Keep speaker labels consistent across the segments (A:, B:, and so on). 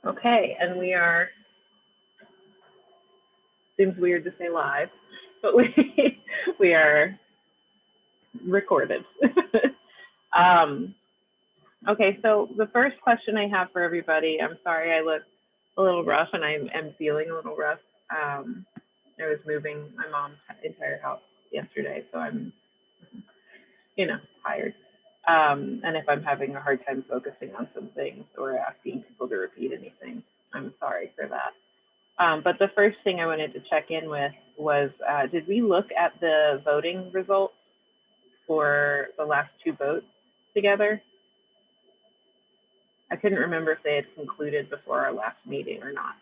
A: Okay, and we are, seems weird to say live, but we are recorded. Okay, so the first question I have for everybody, I'm sorry I look a little rough and I am feeling a little rough. I was moving my mom's entire house yesterday, so I'm, tired. And if I'm having a hard time focusing on some things or asking people to repeat anything, I'm sorry for that. But the first thing I wanted to check in with was, did we look at the voting results for the last two votes together? I couldn't remember if they had concluded before our last meeting or not.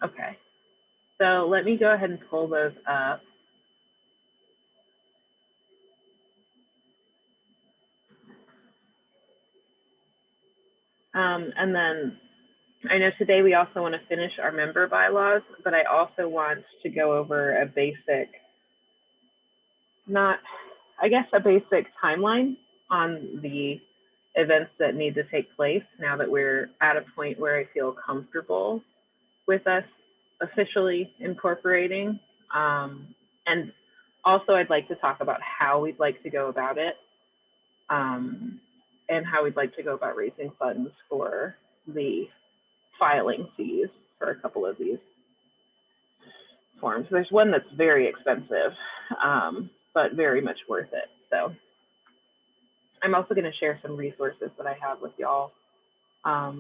A: Okay, so let me go ahead and pull those up. And then I know today we also want to finish our member bylaws, but I also want to go over a basic, a basic timeline on the events that need to take place now that we're at a point where I feel comfortable with us officially incorporating. And also I'd like to talk about how we'd like to go about it, and how we'd like to go about raising funds for the filing fees for a couple of these forms. There's one that's very expensive, but very much worth it. So I'm also going to share some resources that I have with y'all, a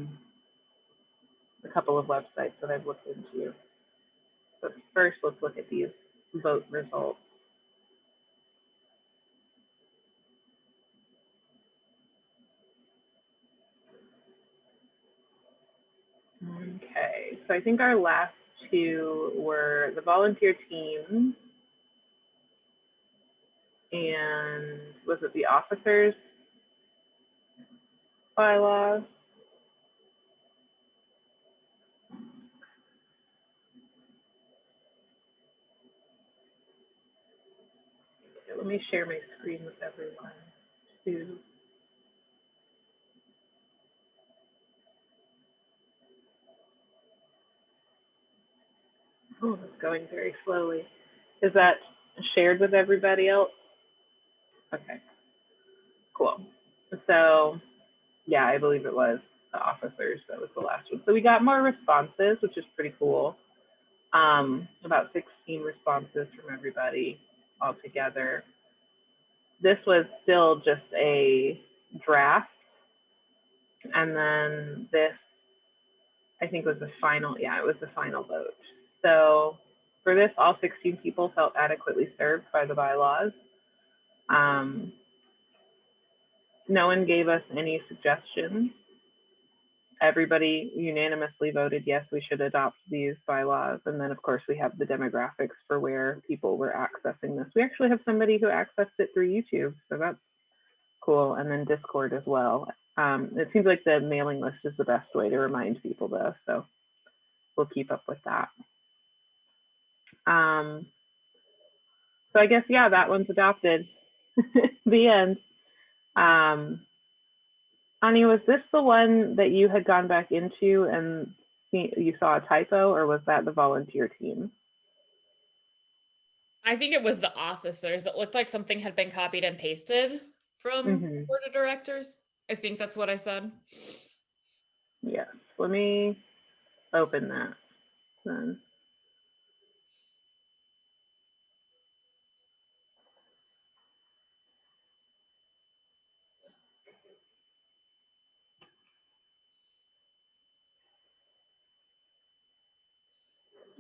A: couple of websites that I've looked into. But first, let's look at these vote results. Okay, so I think our last two were the volunteer teams and was it the officers bylaws? Okay, let me share my screen with everyone too. Oh, it's going very slowly. Is that shared with everybody else? Okay, cool. So yeah, I believe it was the officers. That was the last one. So we got more responses, which is pretty cool. About 16 responses from everybody altogether. This was still just a draft. And then this, I think, was the final, yeah, it was the final vote. So for this, all 16 people felt adequately served by the bylaws. No one gave us any suggestions. Everybody unanimously voted yes, we should adopt these bylaws. And then of course we have the demographics for where people were accessing this. We actually have somebody who accessed it through YouTube, so that's cool. And then Discord as well. It seems like the mailing list is the best way to remind people though, so we'll keep up with that. So I guess, yeah, that one's adopted. The end. Ani, was this the one that you had gone back into and you saw a typo, or was that the volunteer team?
B: I think it was the officers. It looked like something had been copied and pasted from Board of Directors. I think that's what I said.
A: Yes, let me open that then.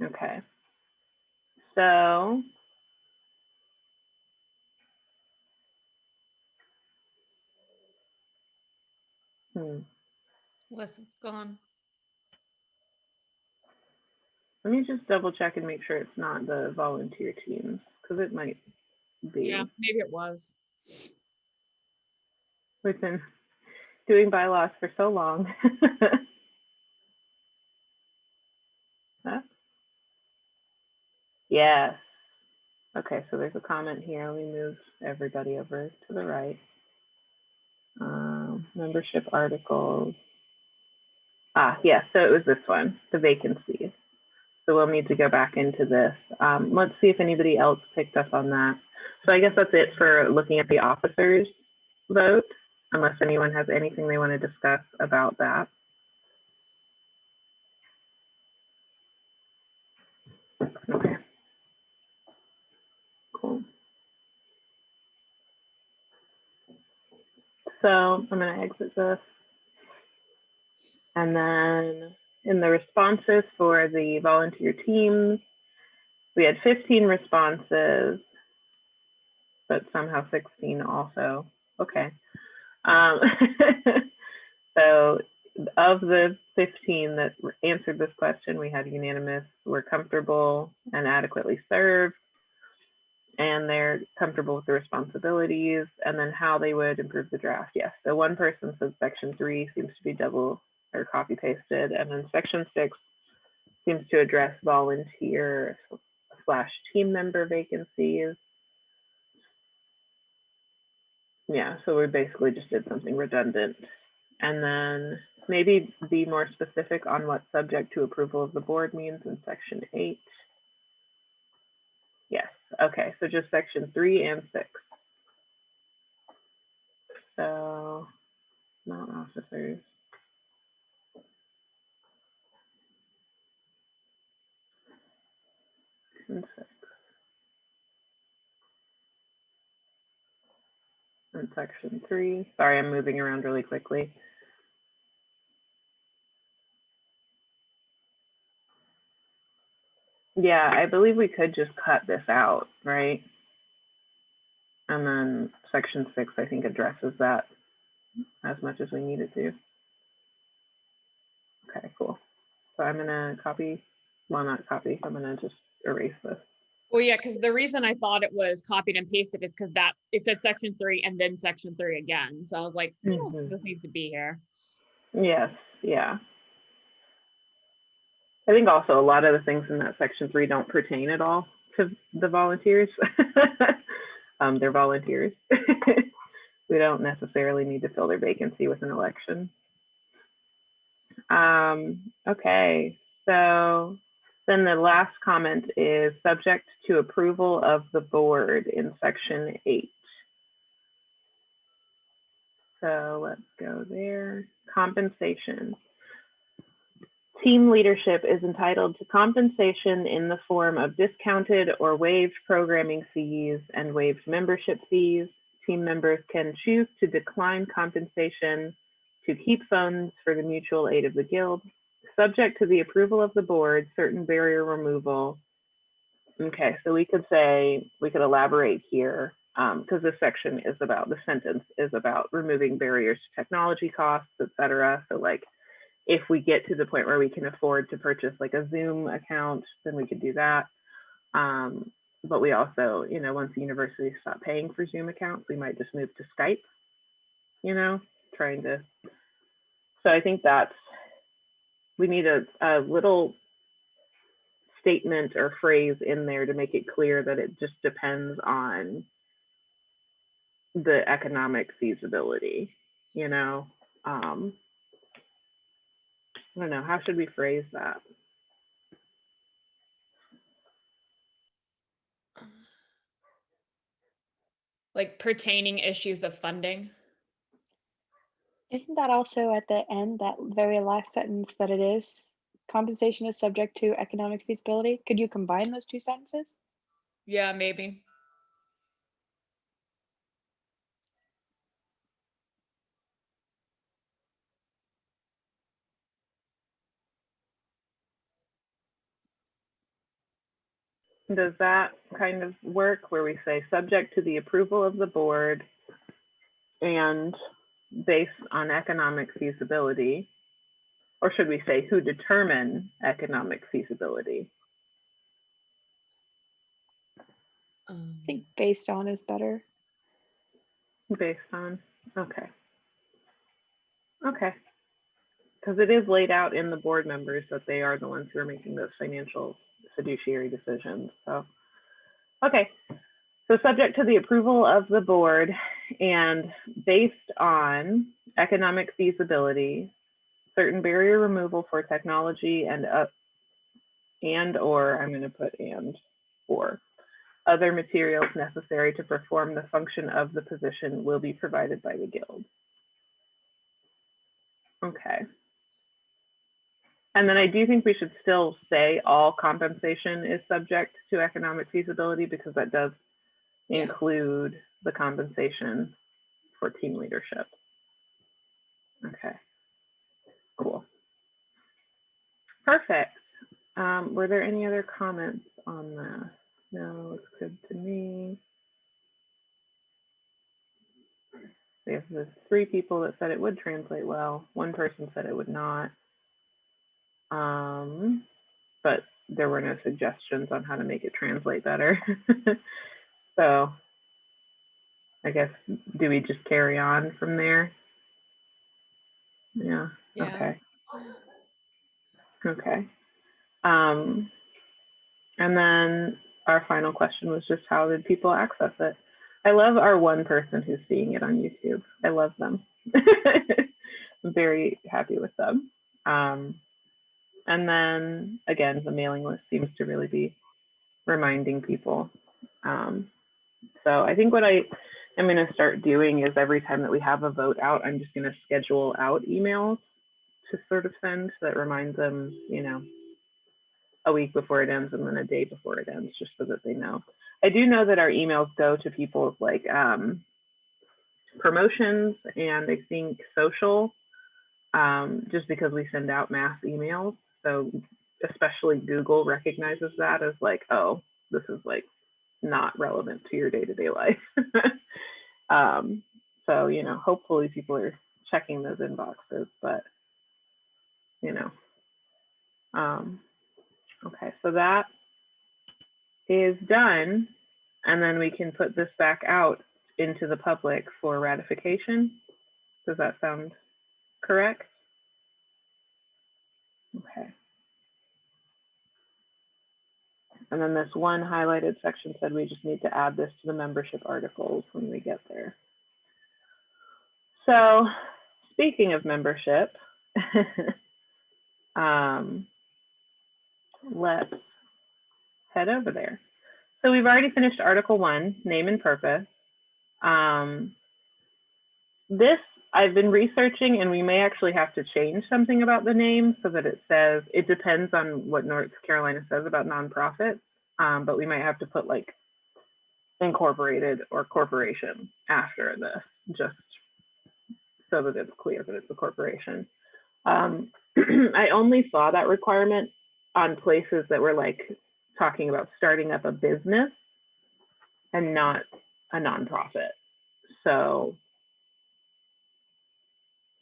A: Okay, so
B: Unless it's gone.
A: let me just double check and make sure it's not the volunteer teams, because it might be.
B: Yeah, maybe it was.
A: We've been doing bylaws for so long. Huh? Yes. Okay, so there's a comment here. Let me move everybody over to the right. Membership articles. Yeah, so it was this one, the vacancies. So we'll need to go back into this. Let's see if anybody else picked up on that. So I guess that's it for looking at the officers vote, unless anyone has anything they want to discuss about that. Okay. Cool. So I'm going to exit this. And then in the responses for the volunteer teams, we had 15 responses, but somehow 16 also. Okay. So of the 15 that answered this question, we had unanimous, we're comfortable and adequately served, and they're comfortable with the responsibilities, and then how they would improve the draft. Yes, so one person said section 3 seems to be double or copy pasted, and then section 6 seems to address volunteer / team member vacancies. Yeah, so we basically just did something redundant. And then maybe be more specific on what subject to approval of the board means in section 8. Yes, okay, so just section 3 and 6. So, not officers. And 6. And section 3. Sorry, I'm moving around really quickly. Yeah, I believe we could just cut this out, right? And then section 6, I think, addresses that as much as we need it to. Okay, cool. So I'm gonna copy, well, not copy, I'm gonna just erase this.
B: Well, yeah, because the reason I thought it was copied and pasted is because that it said section 3 and then section 3 again. So I was like, I don't think this needs to be here.
A: Yes, yeah. I think also a lot of the things in that section 3 don't pertain at all to the volunteers. They're volunteers. We don't necessarily need to fill their vacancy with an election. Okay, so then the last comment is subject to approval of the board in section 8. So let's go there. Compensation. Team leadership is entitled to compensation in the form of discounted or waived programming fees and waived membership fees. Team members can choose to decline compensation to keep funds for the mutual aid of the guild, subject to the approval of the board, certain barrier removal. Okay, so we could say, we could elaborate here, because this section is about, the sentence is about removing barriers to technology costs, et cetera. So like, if we get to the point where we can afford to purchase like a Zoom account, then we could do that. But we also, you know, once the university stop paying for Zoom accounts, we might just move to Skype, you know, trying to. So I think that's, we need a little statement or phrase in there to make it clear that it just depends on the economic feasibility, you know. I don't know, how should we phrase that?
B: Like pertaining issues of funding.
C: Isn't that also at the end, that very last sentence, that it is compensation is subject to economic feasibility? Could you combine those two sentences?
B: Yeah, maybe.
A: Does that kind of work where we say subject to the approval of the board and based on economic feasibility? Or should we say who determine economic feasibility?
C: I think based on is better.
A: Based on, okay. Okay. Because it is laid out in the board members that they are the ones who are making those financial fiduciary decisions. So, okay. So subject to the approval of the board and based on economic feasibility, certain barrier removal for technology and or I'm going to put and or other materials necessary to perform the function of the position will be provided by the guild. Okay. And then I do think we should still say all compensation is subject to economic feasibility, because that does include the compensation for team leadership. Okay, cool. Perfect. Were there any other comments on that? No, looks good to me. We have the 3 people that said it would translate well. 1 person said it would not. But there were no suggestions on how to make it translate better. So I guess, do we just carry on from there? Yeah. Okay. Okay. And then our final question was just, how did people access it? I love our 1 person who's seeing it on YouTube. I love them. I'm very happy with them. And then again, the mailing list seems to really be reminding people. So I think what I am going to start doing is every time that we have a vote out, I'm just going to schedule out emails to sort of send, so that reminds them, you know, a week before it ends and then a day before it ends, just so that they know. I do know that our emails go to people's like promotions and I think social, just because we send out mass emails. So especially Google recognizes that as like, oh, this is like not relevant to your day-to-day life. So, you know, hopefully people are checking those inboxes, but, you know, okay, so that is done. And then we can put this back out into the public for ratification. Does that sound correct? Okay. And then this one highlighted section said we just need to add this to the membership articles when we get there. So speaking of membership, let's head over there. So we've already finished Article 1, name and purpose. This I've been researching, and we may actually have to change something about the name so that it says, it depends on what North Carolina says about nonprofits, but we might have to put like incorporated or corporation after this, just so that it's clear that it's a corporation. I only saw that requirement on places that were like talking about starting up a business and not a nonprofit. So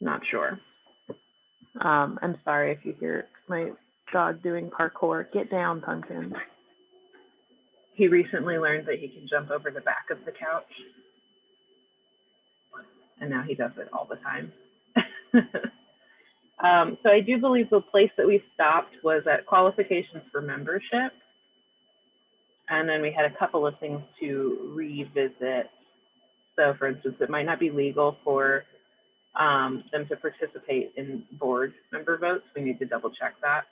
A: not sure. I'm sorry if you hear my dog doing parkour. Get down, Pumpkin. He recently learned that he can jump over the back of the couch. And now he does it all the time. So I do believe the place that we stopped was at qualifications for membership. And then we had a couple of things to revisit. So for instance, it might not be legal for them to participate in board member votes. We need to double check that.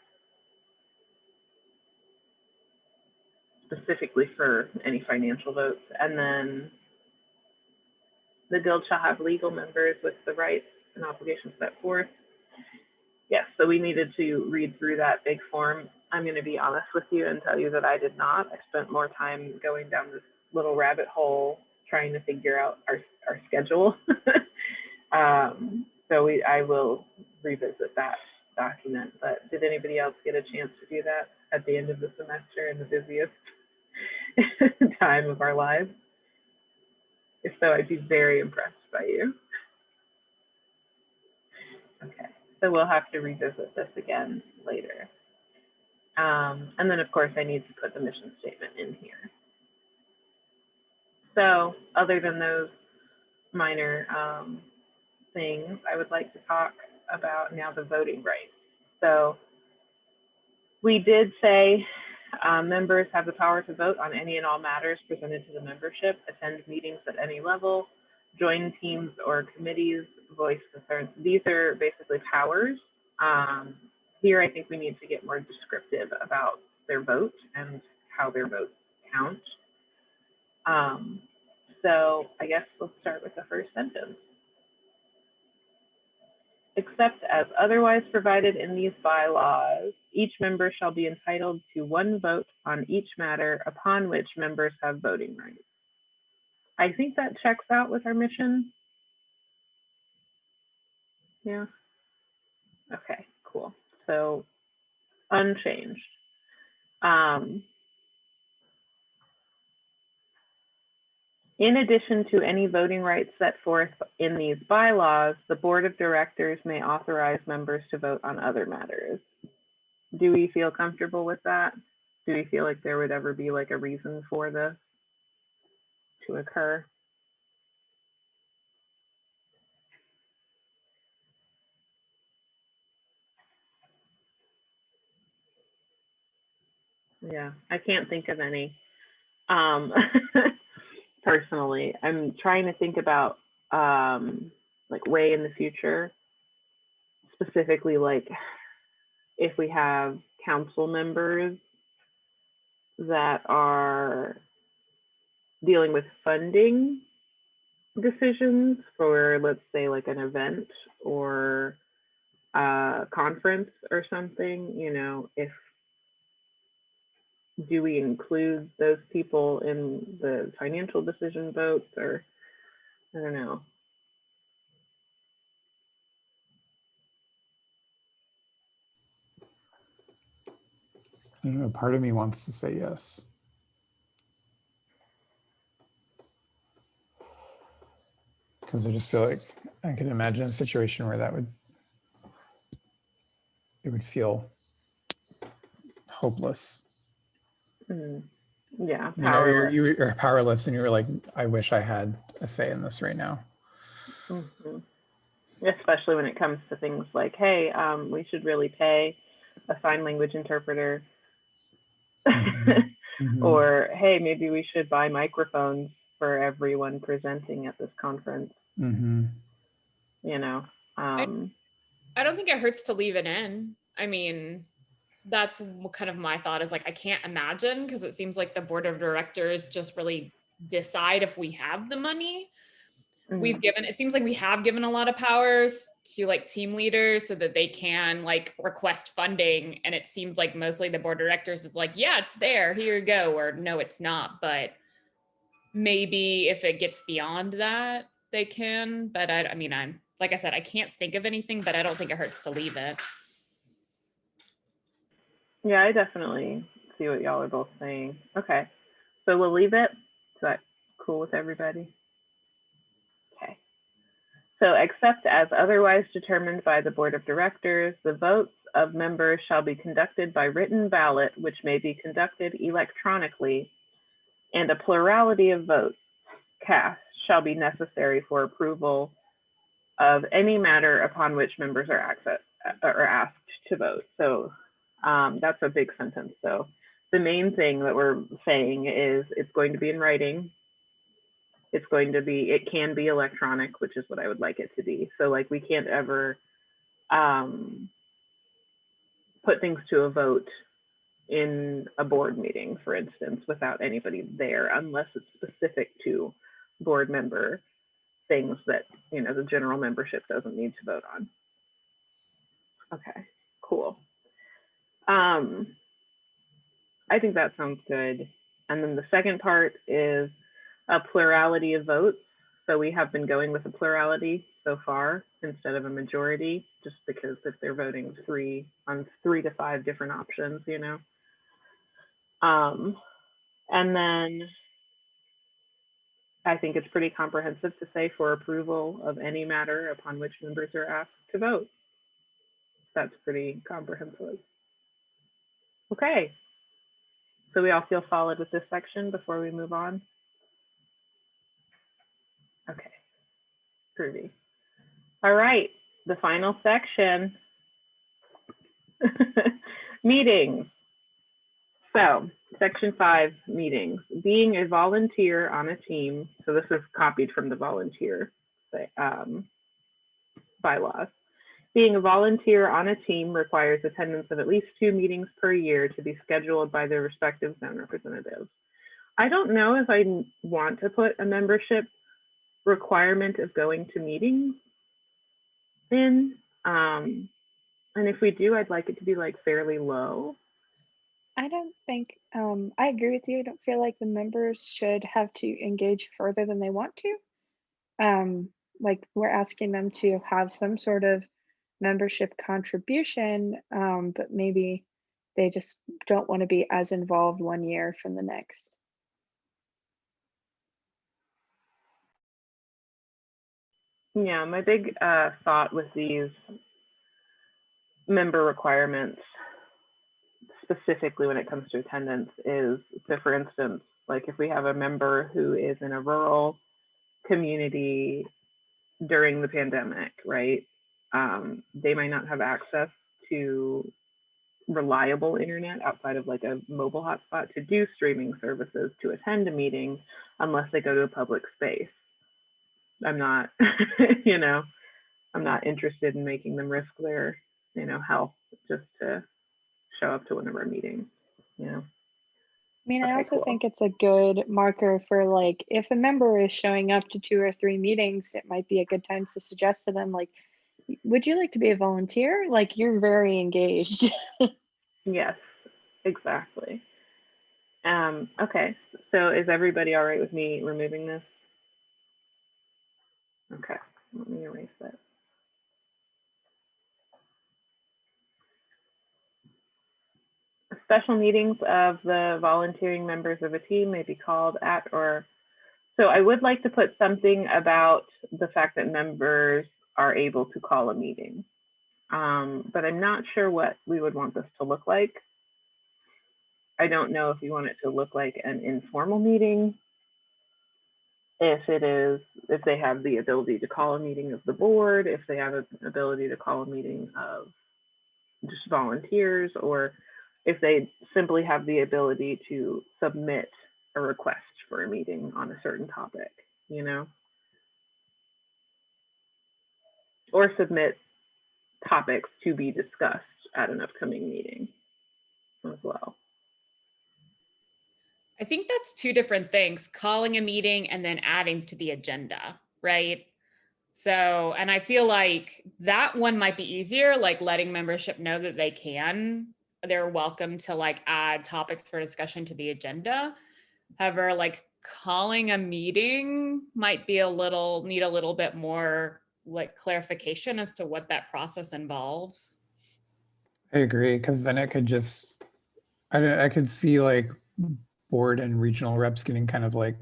A: Specifically for any financial votes. And then the guild shall have legal members with the rights and obligations set forth. Yes, so we needed to read through that big form. I'm going to be honest with you and tell you that I did not. I spent more time going down this little rabbit hole trying to figure out our schedule. So I will revisit that document. But did anybody else get a chance to do that at the end of the semester in the busiest time of our lives? If so, I'd be very impressed by you. Okay, so we'll have to revisit this again later. And then of course I need to put the mission statement in here. So other than those minor things, I would like to talk about now the voting rights. So we did say members have the power to vote on any and all matters presented to the membership, attend meetings at any level, join teams or committees, voice concerns. These are basically powers Here, I think we need to get more descriptive about their vote and how their votes count. So I guess let's start with the first sentence. Except as otherwise provided in these bylaws, each member shall be entitled to one vote on each matter upon which members have voting rights. I think that checks out with our mission. Yeah. Okay, cool. So unchanged. In addition to any voting rights set forth in these bylaws, the board of directors may authorize members to vote on other matters. Do we feel comfortable with that? Do we feel like there would ever be like a reason for this to occur? Yeah, I can't think of any. Personally, I'm trying to think about like way in the future, specifically like if we have council members that are dealing with funding decisions for, let's say, like an event or a conference or something, you know, do we include those people in the financial decision votes, or I don't know.
D: I don't know, part of me wants to say yes. Because I just feel like I could imagine a situation where it would feel hopeless.
A: Yeah,
D: You know, you're powerless and you were like, I wish I had a say in this right now.
A: Especially when it comes to things like, hey, we should really pay a sign language interpreter. Or, hey, maybe we should buy microphones for everyone presenting at this conference. You know,
B: I don't think it hurts to leave it in. I mean, that's kind of my thought is like, I can't imagine, because it seems like the board of directors just really decide if we have the money. It seems like we have given a lot of powers to like team leaders so that they can like request funding. And it seems like mostly the board of directors is like, yeah, it's there, here you go, or no, it's not. But maybe if it gets beyond that, they can. But I mean, like I said, I can't think of anything, but I don't think it hurts to leave it.
A: Yeah, I definitely see what y'all are both saying. Okay, so we'll leave it. Is that cool with everybody? Okay. So except as otherwise determined by the board of directors, the votes of members shall be conducted by written ballot, which may be conducted electronically, and a plurality of votes cast shall be necessary for approval of any matter upon which members are asked to vote. So that's a big sentence. So the main thing that we're saying is it's going to be in writing. It can be electronic, which is what I would like it to be. So like we can't ever put things to a vote in a board meeting, for instance, without anybody there, unless it's specific to board member things that, you know, the general membership doesn't need to vote on. Okay, cool. I think that sounds good. And then the second part is a plurality of votes. So we have been going with a plurality so far instead of a majority, just because if they're voting 3 to 5 different options, you know. And then I think it's pretty comprehensive to say for approval of any matter upon which members are asked to vote. That's pretty comprehensive. Okay. So we all feel solid with this section before we move on? Okay, groovy. All right, the final section, meetings. So section 5, meetings. Being a volunteer on a team, so this is copied from the volunteer bylaws. Being a volunteer on a team requires attendance of at least 2 meetings per year to be scheduled by their respective zone representatives. I don't know if I want to put a membership requirement of going to meetings in. And if we do, I'd like it to be like fairly low.
C: I don't think, I agree with you. I don't feel like the members should have to engage further than they want to. Like we're asking them to have some sort of membership contribution, but maybe they just don't want to be as involved one year from the next.
A: Yeah, my big thought with these member requirements, specifically when it comes to attendance, is to, for instance, like if we have a member who is in a rural community during the pandemic, right? They might not have access to reliable internet outside of like a mobile hotspot to do streaming services to attend a meeting unless they go to a public space. I'm not, you know, I'm not interested in making them risk their, you know, health just to show up to one of our meetings, you know.
C: I mean, I
A: Okay,
C: also
A: cool.
C: think it's a good marker for like, if a member is showing up to 2 or 3 meetings, it might be a good time to suggest to them, like, would you like to be a volunteer? Like, you're very engaged.
A: Yes, exactly. Okay, so is everybody all right with me removing this? Okay, let me erase that. Special meetings of the volunteering members of a team may be called at or, so I would like to put something about the fact that members are able to call a meeting. But I'm not sure what we would want this to look like. I don't know if you want it to look like an informal meeting, if they have the ability to call a meeting of the board, if they have an ability to call a meeting of just volunteers, or if they simply have the ability to submit a request for a meeting on a certain topic, you know, or submit topics to be discussed at an upcoming meeting as well.
B: I think that's two different things, calling a meeting and then adding to the agenda, right? So, and I feel like that one might be easier, like letting membership know that they're welcome to like add topics for discussion to the agenda. However, like calling a meeting might be need a little bit more like clarification as to what that process involves.
D: I agree, because then it could just, I could see like board and regional reps getting kind of like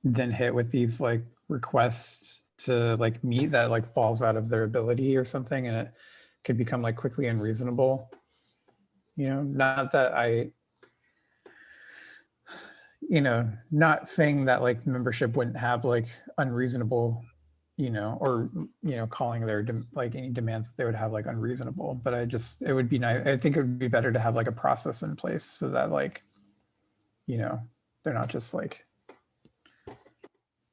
D: then hit with these like requests to like meet that like falls out of their ability or something, and it could become like quickly unreasonable. You know, not that not saying that like membership wouldn't have like unreasonable, or calling their like any demands that they would have like unreasonable, but it would be nice. I think it would be better to have like a process in place so that like, they're not just like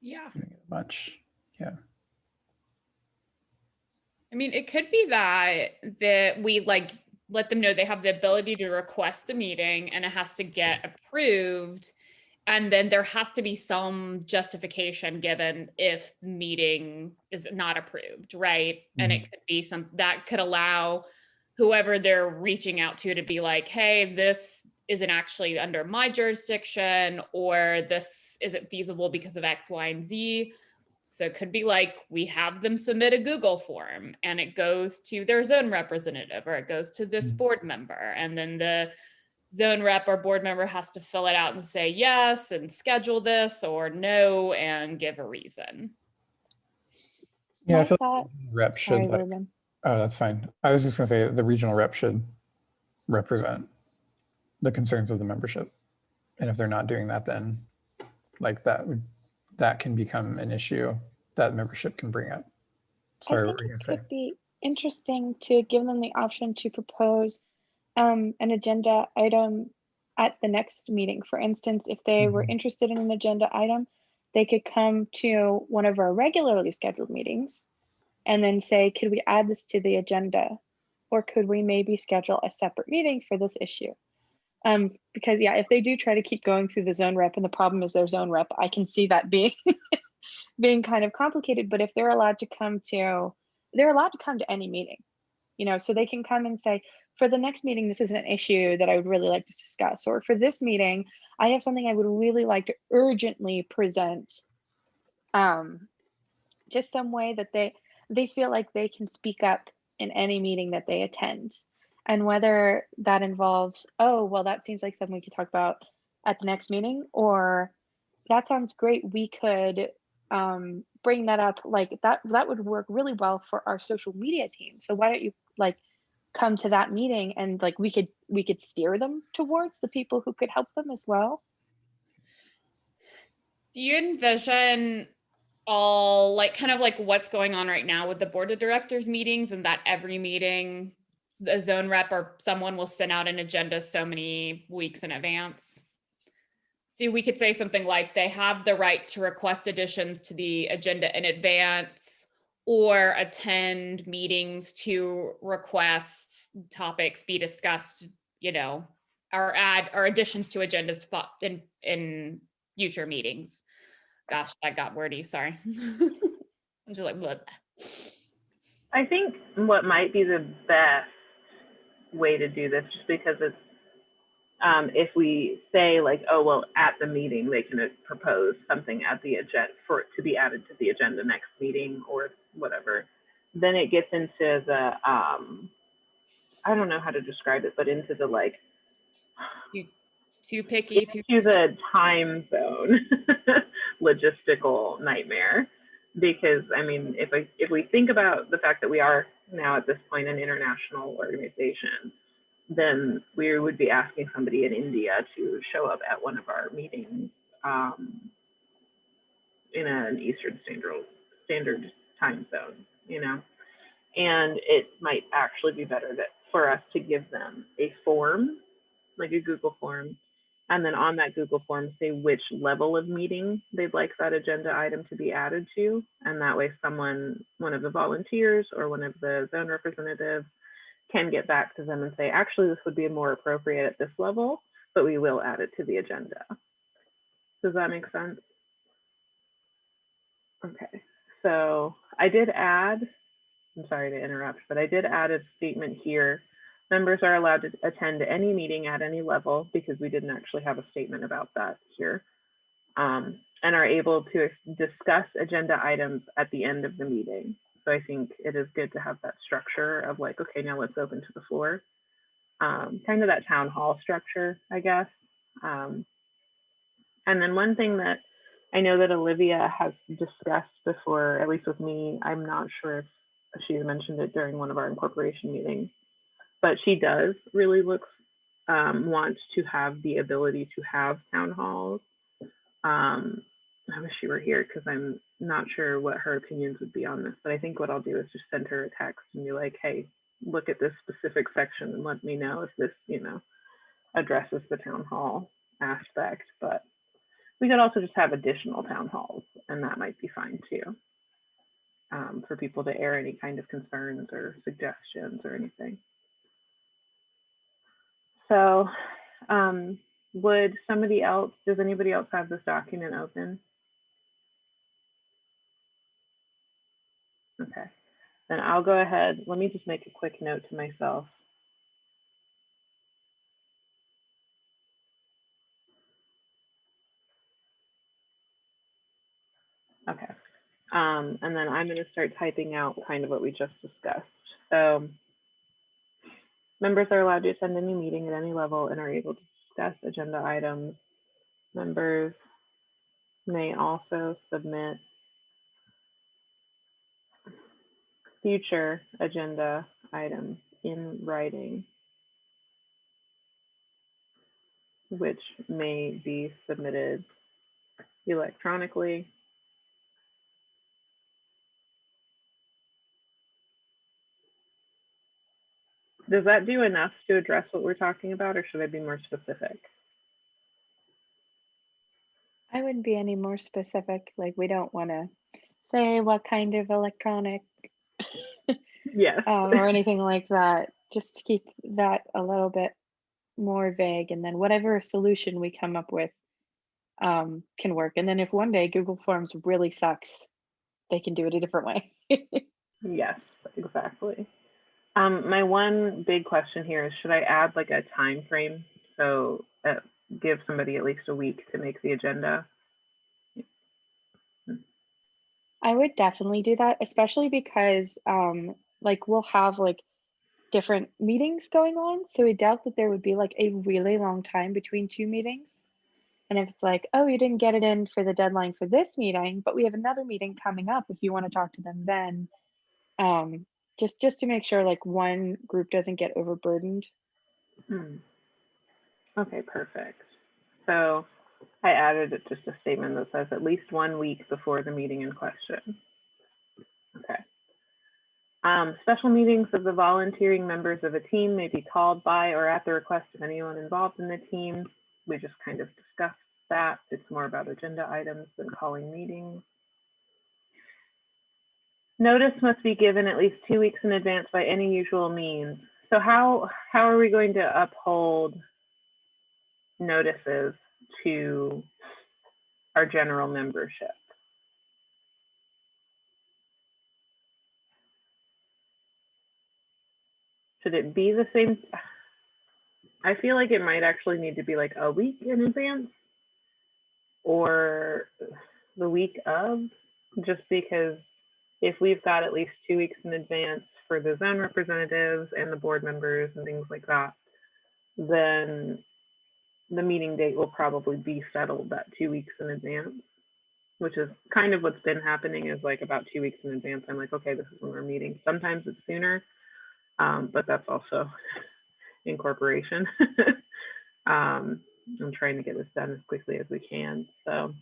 B: Yeah.
D: doing it a bunch. Yeah.
B: I mean, it could be that we like let them know they have the ability to request a meeting and it has to get approved. And then there has to be some justification given if the meeting is not approved, right? And it could be that could allow whoever they're reaching out to be like, hey, this isn't actually under my jurisdiction, or this isn't feasible because of X, Y, and Z. So it could be like we have them submit a Google form and it goes to their zone representative or it goes to this board member. And then the zone rep or board member has to fill it out and say yes and schedule this or no and give a reason.
D: Yeah,
C: My
D: I feel
C: thought,
D: like the rep
C: sorry,
D: should like,
C: Logan.
D: oh, that's fine. I was just gonna say the regional rep should represent the concerns of the membership. And if they're not doing that, then like that can become an issue that membership can bring up. Sorry,
C: I
D: what
C: think
D: were you gonna
C: it
D: say?
C: could be interesting to give them the option to propose an agenda item at the next meeting. For instance, if they were interested in an agenda item, they could come to one of our regularly scheduled meetings and then say, could we add this to the agenda? Or could we maybe schedule a separate meeting for this issue? Because yeah, if they do try to keep going through the zone rep and the problem is their zone rep, I can see that being being kind of complicated. But if they're allowed to come to any meeting, you know, so they can come and say, for the next meeting, this is an issue that I would really like to discuss, or for this meeting, I have something I would really like to urgently present. Just some way that they feel like they can speak up in any meeting that they attend. And whether that involves, oh, well, that seems like something we could talk about at the next meeting, or that sounds great, we could bring that up, like that would work really well for our social media team. So why don't you like come to that meeting, and like we could steer them towards the people who could help them as well.
B: Do you envision all like kind of like what's going on right now with the board of directors meetings, and that every meeting the zone rep or someone will send out an agenda so many weeks in advance? So we could say something like they have the right to request additions to the agenda in advance, or attend meetings to request topics be discussed, you know, or add or additions to agendas in future meetings. Gosh, that got wordy, sorry. I'm just like, blah.
A: I think what might be the best way to do this, just because it's, if we say like, oh, well, at the meeting, they can propose something at the agenda for it to be added to the agenda next meeting or whatever, then it gets into the, I don't know how to describe it, but into the like,
B: Too picky,
A: to the time zone logistical nightmare. Because I mean, if we think about the fact that we are now at this point an international organization, then we would be asking somebody in India to show up at one of our meetings in an Eastern Standard Time zone, you know, and it might actually be better for us to give them a form, like a Google form, and then on that Google form say which level of meeting they'd like that agenda item to be added to, and that way one of the volunteers or one of the zone representatives can get back to them and say, actually, this would be more appropriate at this level, but we will add it to the agenda. Does that make sense? Okay, so I did add, I'm sorry to interrupt, but I did add a statement here. Members are allowed to attend any meeting at any level, because we didn't actually have a statement about that here, and are able to discuss agenda items at the end of the meeting. So I think it is good to have that structure of like, okay, now let's open to the floor. Kind of that town hall structure, I guess. And then one thing that I know that Olivia has discussed before, at least with me, I'm not sure if she mentioned it during one of our incorporation meetings, but she does really want to have the ability to have town halls. I wish she were here because I'm not sure what her opinions would be on this, but I think what I'll do is just send her a text and be like, hey, look at this specific section and let me know if this, you know, addresses the town hall aspect. But we could also just have additional town halls, and that might be fine too, for people to air any kind of concerns or suggestions or anything. So would somebody else, does anybody else have this document open? Okay, then I'll go ahead. Let me just make a quick note to myself. Okay, and then I'm going to start typing out kind of what we just discussed. So members are allowed to attend any meeting at any level and are able to discuss agenda items. Members may also submit future agenda items in writing, which may be submitted electronically. Does that do enough to address what we're talking about, or should I be more specific?
C: I wouldn't be any more specific. Like, we don't want to say what kind of electronic
A: Yes.
C: or anything like that, just to keep that a little bit more vague. And then whatever solution we come up with can work. And then if one day Google Forms really sucks, they can do it a different way.
A: Yes, exactly. My one big question here is, should I add like a time frame? So give somebody at least a week to make the agenda.
C: I would definitely do that, especially because like we'll have like different meetings going on. So I doubt that there would be like a really long time between two meetings. And if it's like, oh, you didn't get it in for the deadline for this meeting, but we have another meeting coming up if you want to talk to them then, just to make sure like one group doesn't get overburdened.
A: Okay, perfect. So I added just a statement that says at least 1 week before the meeting in question. Okay. Special meetings of the volunteering members of a team may be called by or at the request of anyone involved in the team. We just kind of discussed that. It's more about agenda items than calling meetings. Notice must be given at least 2 weeks in advance by any usual means. So how are we going to uphold notices to our general membership? Should it be the same? I feel like it might actually need to be like a week in advance or the week of, just because if we've got at least 2 weeks in advance for the zone representatives and the board members and things like that, then the meeting date will probably be settled that 2 weeks in advance, which is kind of what's been happening, is like about 2 weeks in advance. I'm like, okay, this is when we're meeting. Sometimes it's sooner, but that's also incorporation. I'm trying to get this done as quickly as we can. So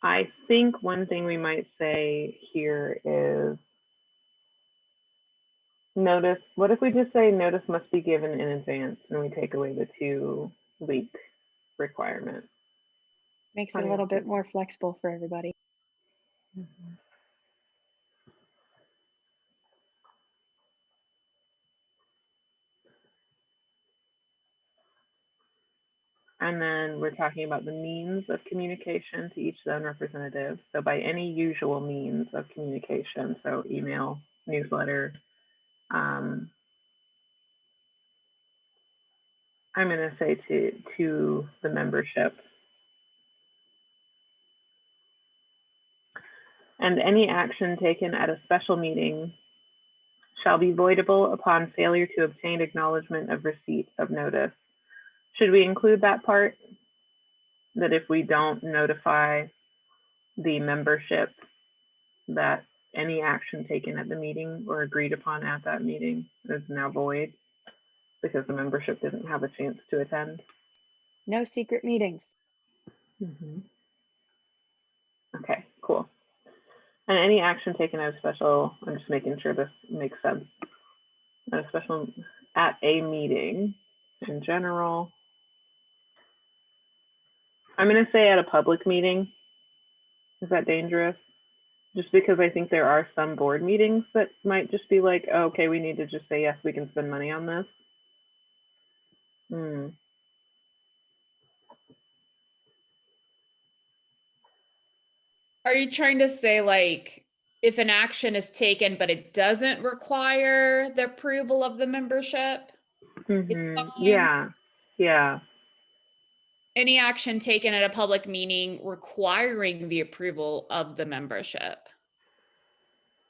A: I think one thing we might say here is notice. What if we just say notice must be given in advance and we take away the 2 week requirement?
C: Makes it a little bit more flexible for everybody.
A: Mm-hmm. And then we're talking about the means of communication to each zone representative. So by any usual means of communication, so email, newsletter. I'm going to say to the membership. And any action taken at a special meeting shall be voidable upon failure to obtain acknowledgement of receipt of notice. Should we include that part? That if we don't notify the membership that any action taken at the meeting or agreed upon at that meeting is now void because the membership didn't have a chance to attend?
C: No secret meetings.
A: Mm-hmm. Okay, cool. And any action taken at a special, I'm just making sure this makes sense, at a special, at a meeting in general. I'm going to say at a public meeting. Is that dangerous? Just because I think there are some board meetings that might just be like, oh, okay, we need to just say, yes, we can spend money on this.
B: Are you trying to say like, if an action is taken, but it doesn't require the approval of the membership?
A: Yeah, yeah.
B: Any action taken at a public meeting requiring the approval of the membership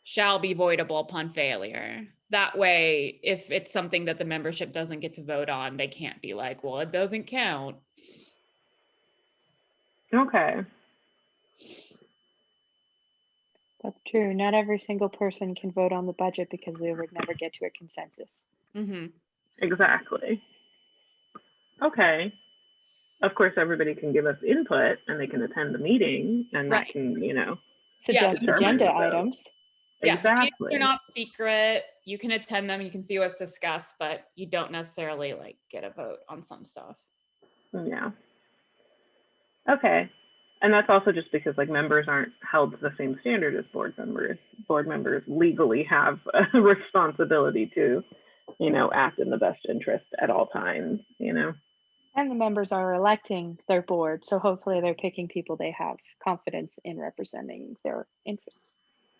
B: shall be voidable upon failure. That way, if it's something that the membership doesn't get to vote on, they can't be like, well, it doesn't count.
A: Okay.
C: That's true. Not every single person can vote on the budget because they would never get to a consensus.
B: Mm-hmm.
A: Exactly. Okay. Of course, everybody can give us input and they can attend the meeting and
B: Right.
A: that can, you know,
C: suggest agenda items.
B: Yeah,
A: exactly.
B: they're not secret. You can attend them, you can see what's discussed, but you don't necessarily like get a vote on some stuff.
A: Yeah. Okay. And that's also just because like members aren't held to the same standard as board members. Board members legally have a responsibility to, you know, act in the best interest at all times, you know?
C: And the members are electing their board, so hopefully they're picking people they have confidence in representing their interests.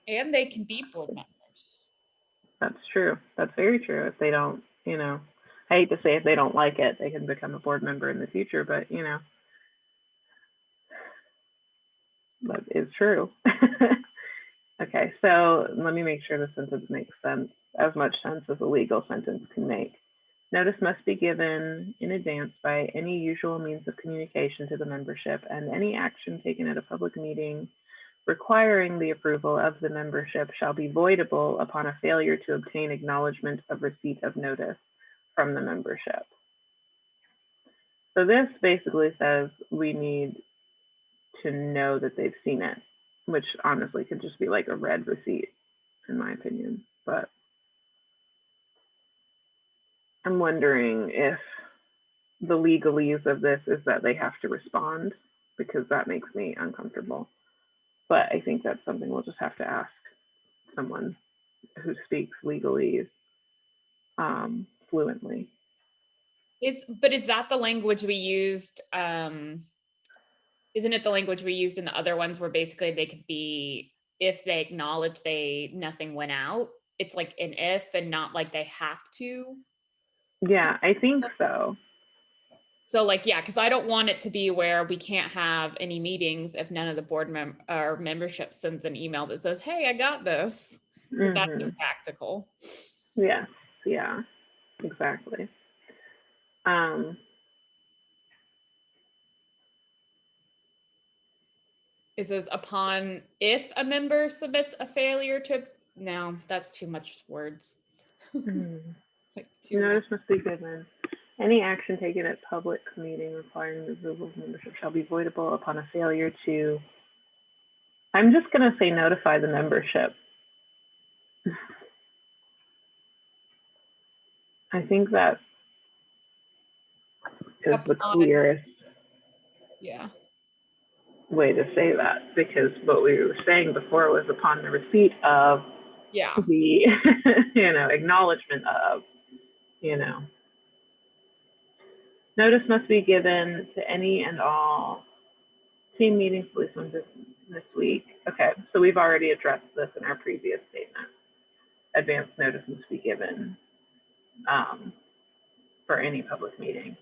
B: And they can be board members.
A: That's true. That's very true. If they don't, you know, I hate to say if they don't like it, they can become a board member in the future, but you know, that is true. Okay, so let me make sure the sentence makes sense, as much sense as a legal sentence can make. Notice must be given in advance by any usual means of communication to the membership, and any action taken at a public meeting requiring the approval of the membership shall be voidable upon a failure to obtain acknowledgement of receipt of notice from the membership. So this basically says we need to know that they've seen it, which honestly could just be like a red receipt, in my opinion. But I'm wondering if the legalese of this is that they have to respond, because that makes me uncomfortable. But I think that's something we'll just have to ask someone who speaks legalese fluently.
B: But is that the language we used? Isn't it the language we used in the other ones where basically they could be, if they acknowledge nothing went out, it's like an if and not like they have to?
A: Yeah, I think so.
B: So like, yeah, because I don't want it to be where we can't have any meetings if none of the board membership sends an email that says, hey, I got this. Because that's impractical.
A: Yes, yeah, exactly.
B: It says upon, if a member submits a failure to, no, that's too much words. Like
A: Notice must be given. Any action taken at public meeting requiring the approval of membership shall be voidable upon a failure to, I'm just going to say notify the membership. I think that is the clearest way to say that, because what we were saying before was upon the receipt of the, you know, acknowledgement of, you know. Notice must be given to any and all team meetings, police ones this week. Okay, so we've already addressed this in our previous statement. Advance notice must be given for any public meeting,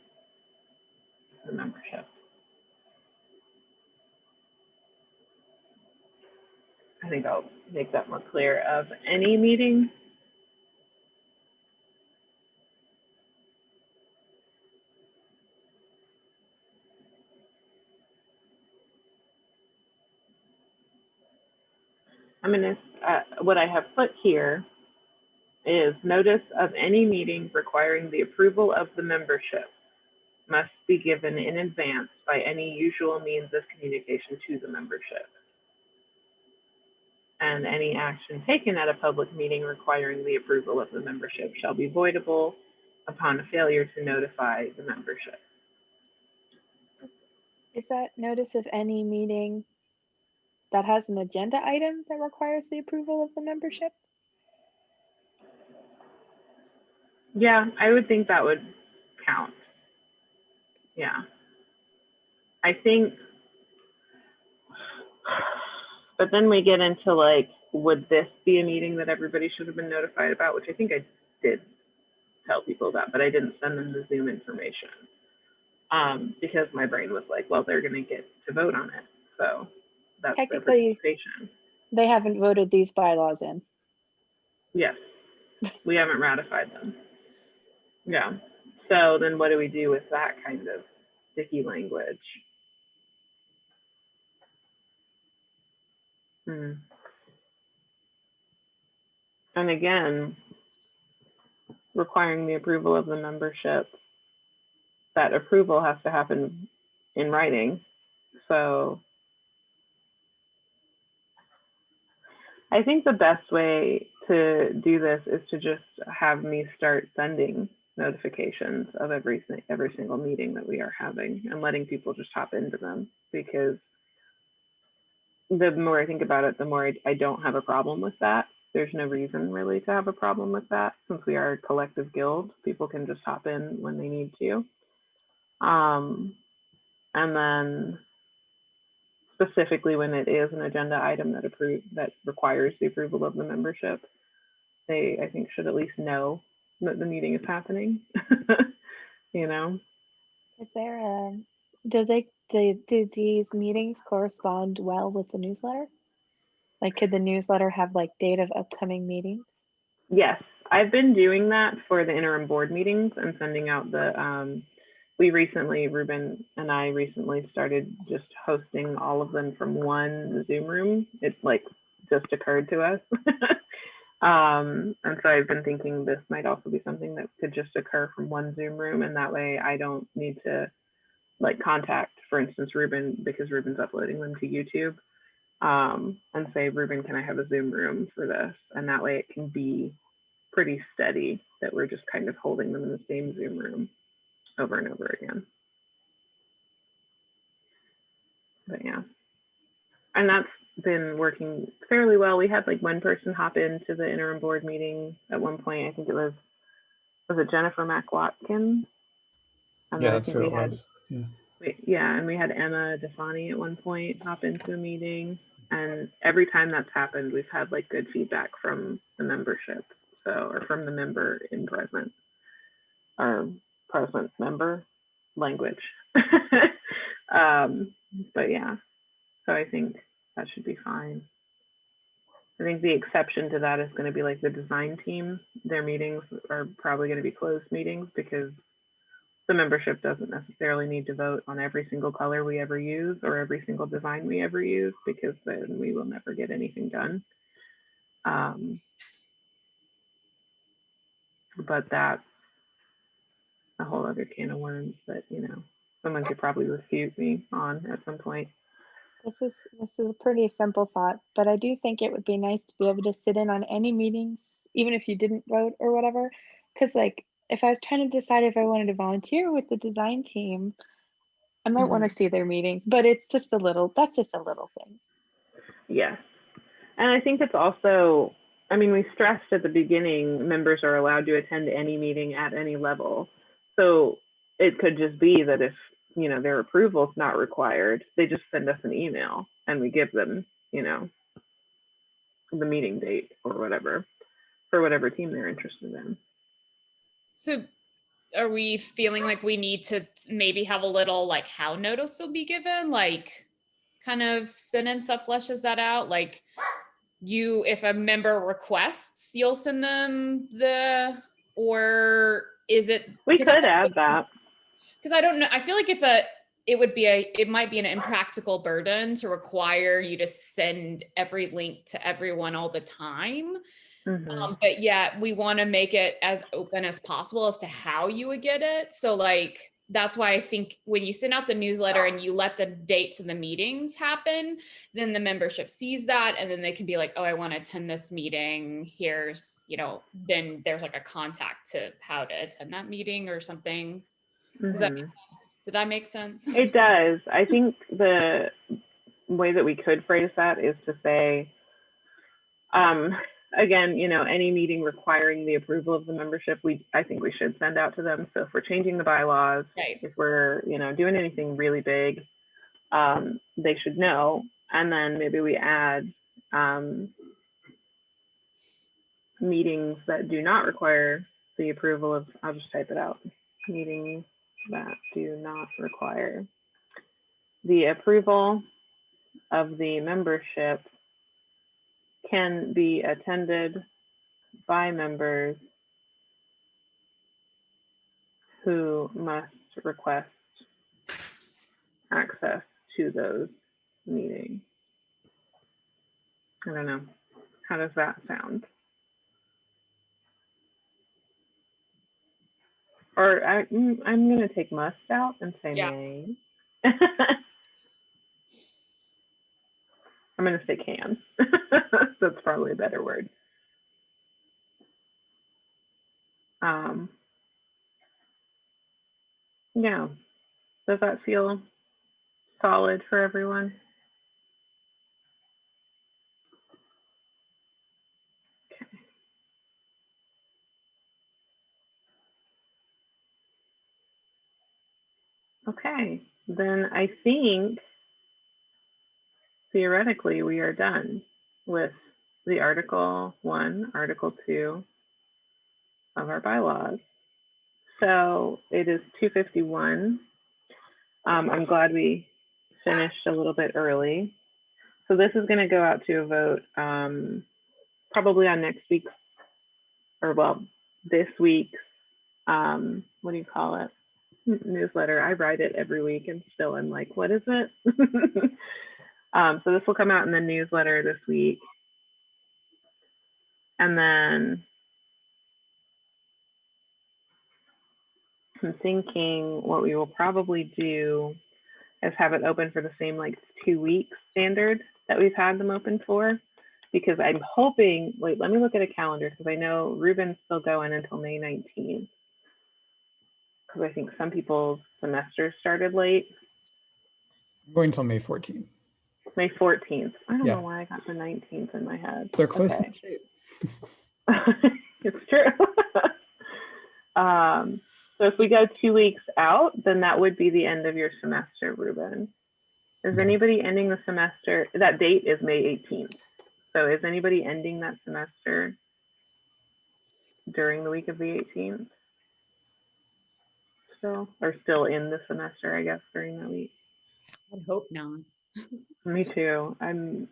A: the membership. I think I'll make that more clear. Of any meeting. I'm gonna, what I have put here is notice of any meeting requiring the approval of the membership must be given in advance by any usual means of communication to the membership. And any action taken at a public meeting requiring the approval of the membership shall be voidable upon a failure to notify the membership.
C: Is that notice of any meeting that has an agenda item that requires the approval of the membership?
A: Yeah, I would think that would count. Yeah. I think, but then we get into like, would this be a meeting that everybody should have been notified about? Which I think I did tell people that, but I didn't send them the Zoom information because my brain was like, well, they're going to get to vote on it. So that's their participation.
C: They haven't voted these bylaws in.
A: Yes, we haven't ratified them. Yeah. So then what do we do with that kind of sticky language? And again, requiring the approval of the membership, that approval has to happen in writing. So I think the best way to do this is to just have me start sending notifications of every single meeting that we are having and letting people just hop into them, because the more I think about it, the more I don't have a problem with that. There's no reason really to have a problem with that since we are a collective guild. People can just hop in when they need to. And then specifically when it is an agenda item that requires the approval of the membership, they, I think, should at least know that the meeting is happening. You know?
C: Is there a, do these meetings correspond well with the newsletter? Like, could the newsletter have like date of upcoming meetings?
A: Yes, I've been doing that for the interim board meetings and sending out the, Ruben and I recently started just hosting all of them from one Zoom room. It's like just occurred to us. And so I've been thinking this might also be something that could just occur from one Zoom room. And that way I don't need to like contact, for instance, Ruben, because Ruben's uploading them to YouTube, and say, Ruben, can I have a Zoom room for this? And that way it can be pretty steady that we're just kind of holding them in the same Zoom room over and over again. But yeah, and that's been working fairly well. We had like one person hop into the interim board meeting at one point. I think it was it Jennifer McWatkins? And
D: Yeah,
A: then I
D: that's
A: think
D: who
A: we
D: it
A: had,
D: was. Yeah.
A: yeah, and we had Emma Defani at one point hop into a meeting. And every time that's happened, we've had like good feedback from the membership, so, or from the member in present, or present member language. But yeah, so I think that should be fine. I think the exception to that is going to be like the design team. Their meetings are probably going to be closed meetings because the membership doesn't necessarily need to vote on every single color we ever use or every single design we ever use, because then we will never get anything done. But that's a whole other can of worms that, you know, someone could probably refute me on at some point.
C: This is a pretty simple thought, but I do think it would be nice to be able to sit in on any meetings, even if you didn't vote or whatever. Because like, if I was trying to decide if I wanted to volunteer with the design team, I might want to see their meetings, but it's just a little, that's just a little thing.
A: Yes. And I think it's also, I mean, we stressed at the beginning, members are allowed to attend any meeting at any level. So it could just be that if, you know, their approval is not required, they just send us an email and we give them, you know, the meeting date or whatever for whatever team they're interested in.
B: So are we feeling like we need to maybe have a little like how notice will be given, like kind of sentence that fleshes that out? Like you, if a member requests, you'll send them or is it?
A: We could add that.
B: Because I don't know, I feel like it might be an impractical burden to require you to send every link to everyone all the time. But yeah, we want to make it as open as possible as to how you would get it. So like, that's why I think when you send out the newsletter and you let the dates and the meetings happen, then the membership sees that and then they can be like, oh, I want to attend this meeting. Here's, you know, then there's like a contact to how to attend that meeting or something. Does that make sense? Did that make sense?
A: It does. I think the way that we could phrase that is to say, again, you know, any meeting requiring the approval of the membership, I think we should send out to them. So if we're changing the bylaws,
B: right,
A: if we're, you know, doing anything really big, they should know. And then maybe we add meetings that do not require the approval of, I'll just type it out, meetings that do not require the approval of the membership can be attended by members who must request access to those meetings. I don't know. How does that sound? Or I'm going to take must out and say may. I'm going to say can. That's probably a better word. Yeah. Does that feel solid for everyone? Okay, then I think theoretically we are done with the Article 1, Article 2 of our bylaws. So it is 2:51. I'm glad we finished a little bit early. So this is going to go out to a vote probably on next week's, or well, this week's, what do you call it? Newsletter. I write it every week and still I'm like, what is it? So this will come out in the newsletter this week. And then I'm thinking what we will probably do is have it open for the same like 2 week standard that we've had them open for. Because I'm hoping, wait, let me look at a calendar because I know Ruben's still going until May 19th. Because I think some people's semester started late.
D: I'm going until May 14th.
A: May 14th. I don't
D: Yeah.
A: know why I got the 19th in my head.
D: They're close
A: Okay.
D: in shape.
A: It's true. So if we go 2 weeks out, then that would be the end of your semester, Ruben. Is
D: Okay.
A: anybody ending the semester? That date is May 18th. So is anybody ending that semester during the week of the 18th? Still, or still in the semester, I guess, during that week?
B: I hope not.
A: Me too. I'm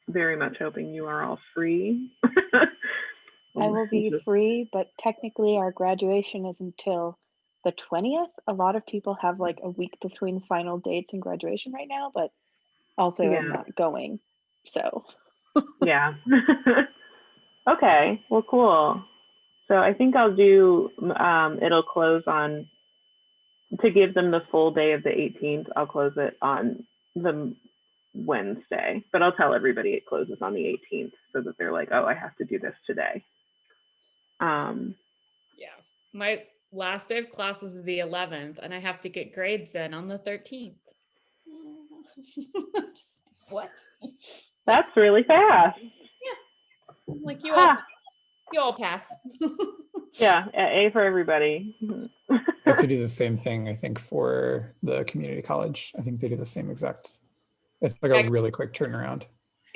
A: very much hoping you are all free.
C: I will be free, but technically our graduation is until the 20th. A lot of people have like a week between final dates and graduation right now, but also
A: Yeah.
C: I'm not going. So
A: Yeah. Okay, well, cool. So I think I'll do, it'll close on, to give them the full day of the 18th, I'll close it on the Wednesday, but I'll tell everybody it closes on the 18th so that they're like, oh, I have to do this today.
B: Yeah. My last day of classes is the 11th, and I have to get grades in on the 13th. Just, what?
A: That's really fast.
B: I'm like, you
A: Huh.
B: all pass.
A: Yeah, A for everybody.
D: I have to do the same thing, I think, for the community college. I think they do the same exact. It's like a really quick turnaround.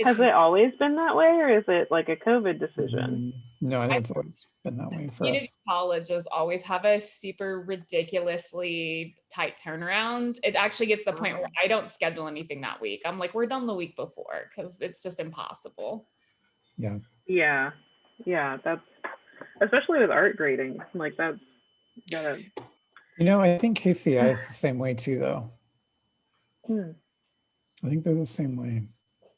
A: Has it always been that way, or is it like a COVID decision?
D: No, I think it's always been that way for
B: Community
D: us.
B: colleges always have a super ridiculously tight turnaround. It actually gets to the point where I don't schedule anything that week. I'm like, we're done the week before because it's just impossible.
D: Yeah.
A: Yeah, that's, especially with art grading, like that's gotta.
D: You know, I think KCI is the same way too, though. I think they're the same way.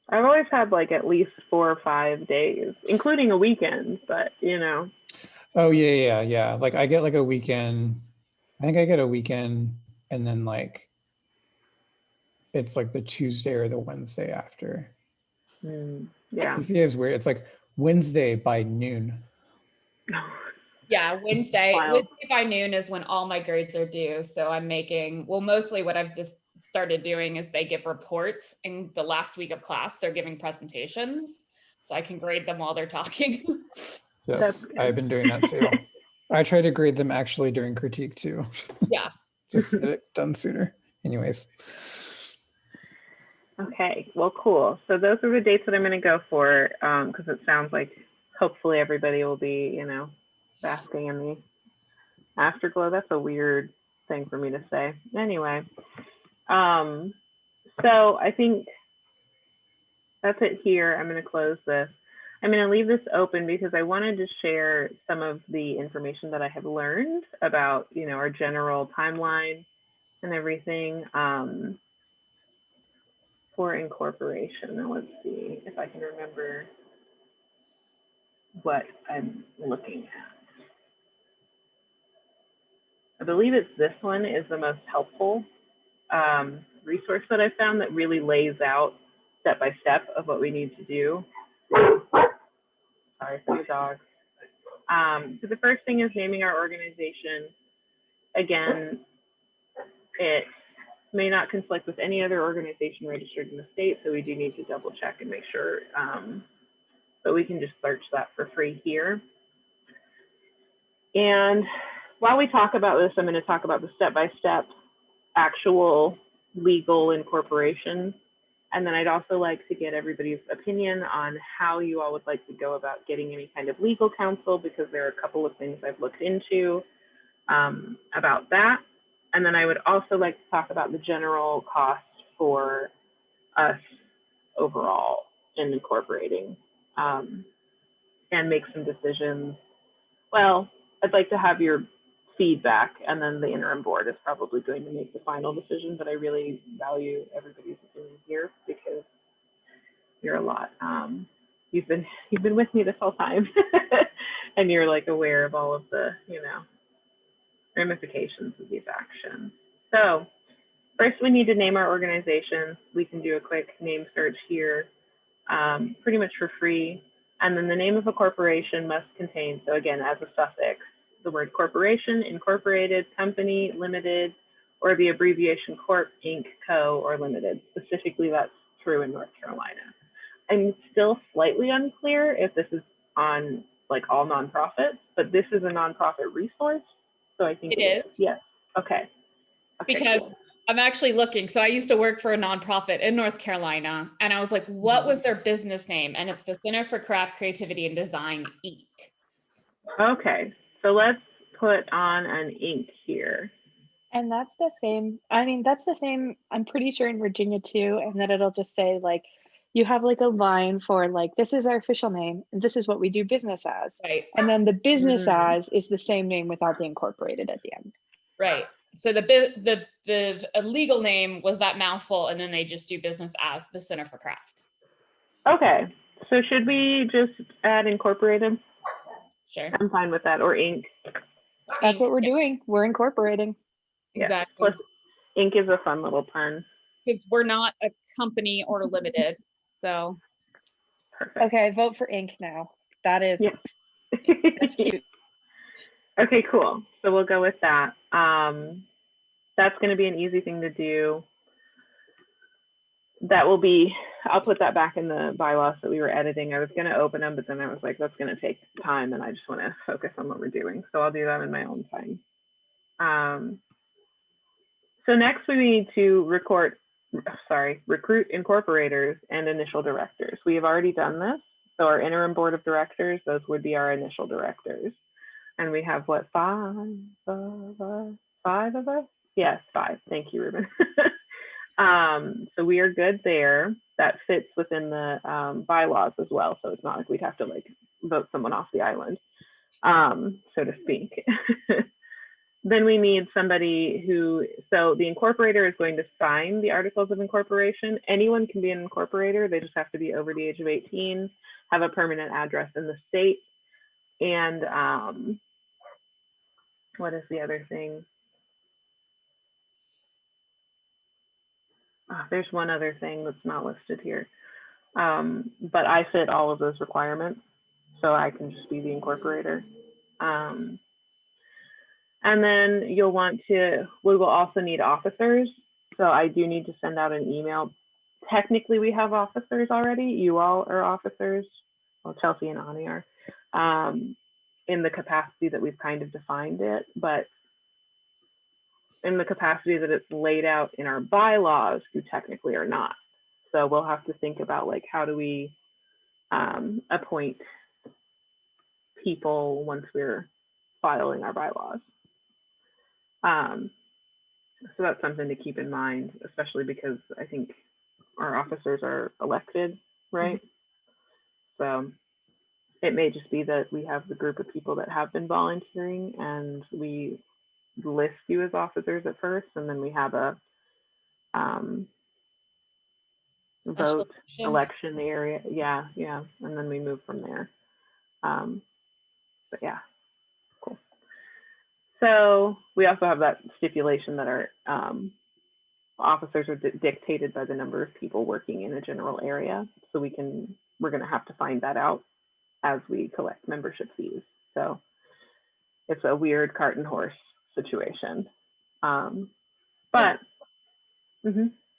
A: I've always had like at least 4 or 5 days, including a weekend, but you know.
D: Oh yeah. Like I get like a weekend. I think I get a weekend, and then like it's like the Tuesday or the Wednesday after.
A: Yeah.
D: KCI is weird. It's like Wednesday by noon.
B: Yeah, Wednesday
A: Wild.
B: by noon is when all my grades are due. So I'm making, well, mostly what I've just started doing is they give reports in the last week of class. They're giving presentations, so I can grade them while they're talking.
D: Yes, I've been doing that too. I try to grade them actually during critique too.
B: Yeah.
D: Just to get it done sooner. Anyways.
A: Okay, well, cool. So those are the dates that I'm going to go for, because it sounds like hopefully everybody will be, you know, basking in the afterglow. That's a weird thing for me to say. Anyway, so I think that's it here. I'm going to close this. I'm going to leave this open because I wanted to share some of the information that I have learned about, you know, our general timeline and everything for incorporation. Now let's see if I can remember what I'm looking at. I believe it's this one is the most helpful resource that I found that really lays out step by step of what we need to do. Sorry for the dog. So the first thing is naming our organization. Again, it may not conflict with any other organization registered in the state, so we do need to double check and make sure, but we can just search that for free here. And while we talk about this, I'm going to talk about the step-by-step actual legal incorporation. And then I'd also like to get everybody's opinion on how you all would like to go about getting any kind of legal counsel, because there are a couple of things I've looked into about that. And then I would also like to talk about the general cost for us overall in incorporating, and make some decisions. Well, I'd like to have your feedback, and then the interim board is probably going to make the final decision, but I really value everybody's opinion here because you're a lot. You've been with me this whole time and you're like aware of all of the, ramifications of these actions. So first we need to name our organization. We can do a quick name search here, pretty much for free. And then the name of a corporation must contain, so again, as a suffix, the word corporation, incorporated, company, limited, or the abbreviation Corp, Inc., Co., or Limited. Specifically, that's true in North Carolina. I'm still slightly unclear if this is on like all nonprofits, but this is a nonprofit resource. So I think
B: It is.
A: Yes. Okay.
B: Because
A: cool.
B: I'm actually looking. So I used to work for a nonprofit in North Carolina, and I was like, what was their business name? And it's the Center for Craft, Creativity, and Design, Inc.
A: Okay. So let's put on an Inc. here.
C: And that's the same, I mean, that's the same, I'm pretty sure in Virginia too, and then it'll just say like, you have like a line for like, this is our official name, and this is what we do business as.
B: Right.
C: And then the business
A: Mhm.
C: as is the same name without the incorporated at the end.
B: Right. So the legal name was that mouthful, and then they just do business as the Center for Craft.
A: Okay. So should we just add incorporated?
B: Sure.
A: I'm fine with that, or Inc.
C: That's
B: Inc.
C: what we're doing. We're incorporating.
A: Yeah.
B: Exactly.
A: Plus, Inc. is a fun little pun.
B: Because we're not a company or limited. So
A: Perfect.
C: Okay, vote for Inc. now. That is,
A: Yeah.
C: that's cute.
A: Okay, cool. So we'll go with that. That's going to be an easy thing to do. That will be, I'll put that back in the bylaws that we were editing. I was going to open them, but then I was like, that's going to take time, and I just want to focus on what we're doing. So I'll do that in my own time. So next we need to recruit incorporators and initial directors. We have already done this. So our interim board of directors, those would be our initial directors. And we have what, five of us? Yes, 5. Thank you, Ruben. So we are good there. That fits within the bylaws as well. So it's not like we'd have to like vote someone off the island, so to speak. Then we need somebody who, so the incorporator is going to sign the Articles of Incorporation. Anyone can be an incorporator. They just have to be over the age of 18, have a permanent address in the state. And what is the other thing? Oh, there's one other thing that's not listed here. But I fit all of those requirements, so I can just be the incorporator. And then we will also need officers. So I do need to send out an email. Technically, we have officers already. You all are officers. Well, Chelsea and Ani are, in the capacity that we've kind of defined it, but in the capacity that it's laid out in our bylaws, you technically are not. So we'll have to think about like, how do we appoint people once we're filing our bylaws. So that's something to keep in mind, especially because I think our officers are elected, right? Mm-hmm. So it may just be that we have the group of people that have been volunteering and we list you as officers at first, and then we have a vote election area. Yeah. And then we move from there. But yeah, cool. So we also have that stipulation that our officers are dictated by the number of people working in a general area. So we're going to have to find that out as we collect membership fees. So it's a weird cart and horse situation. But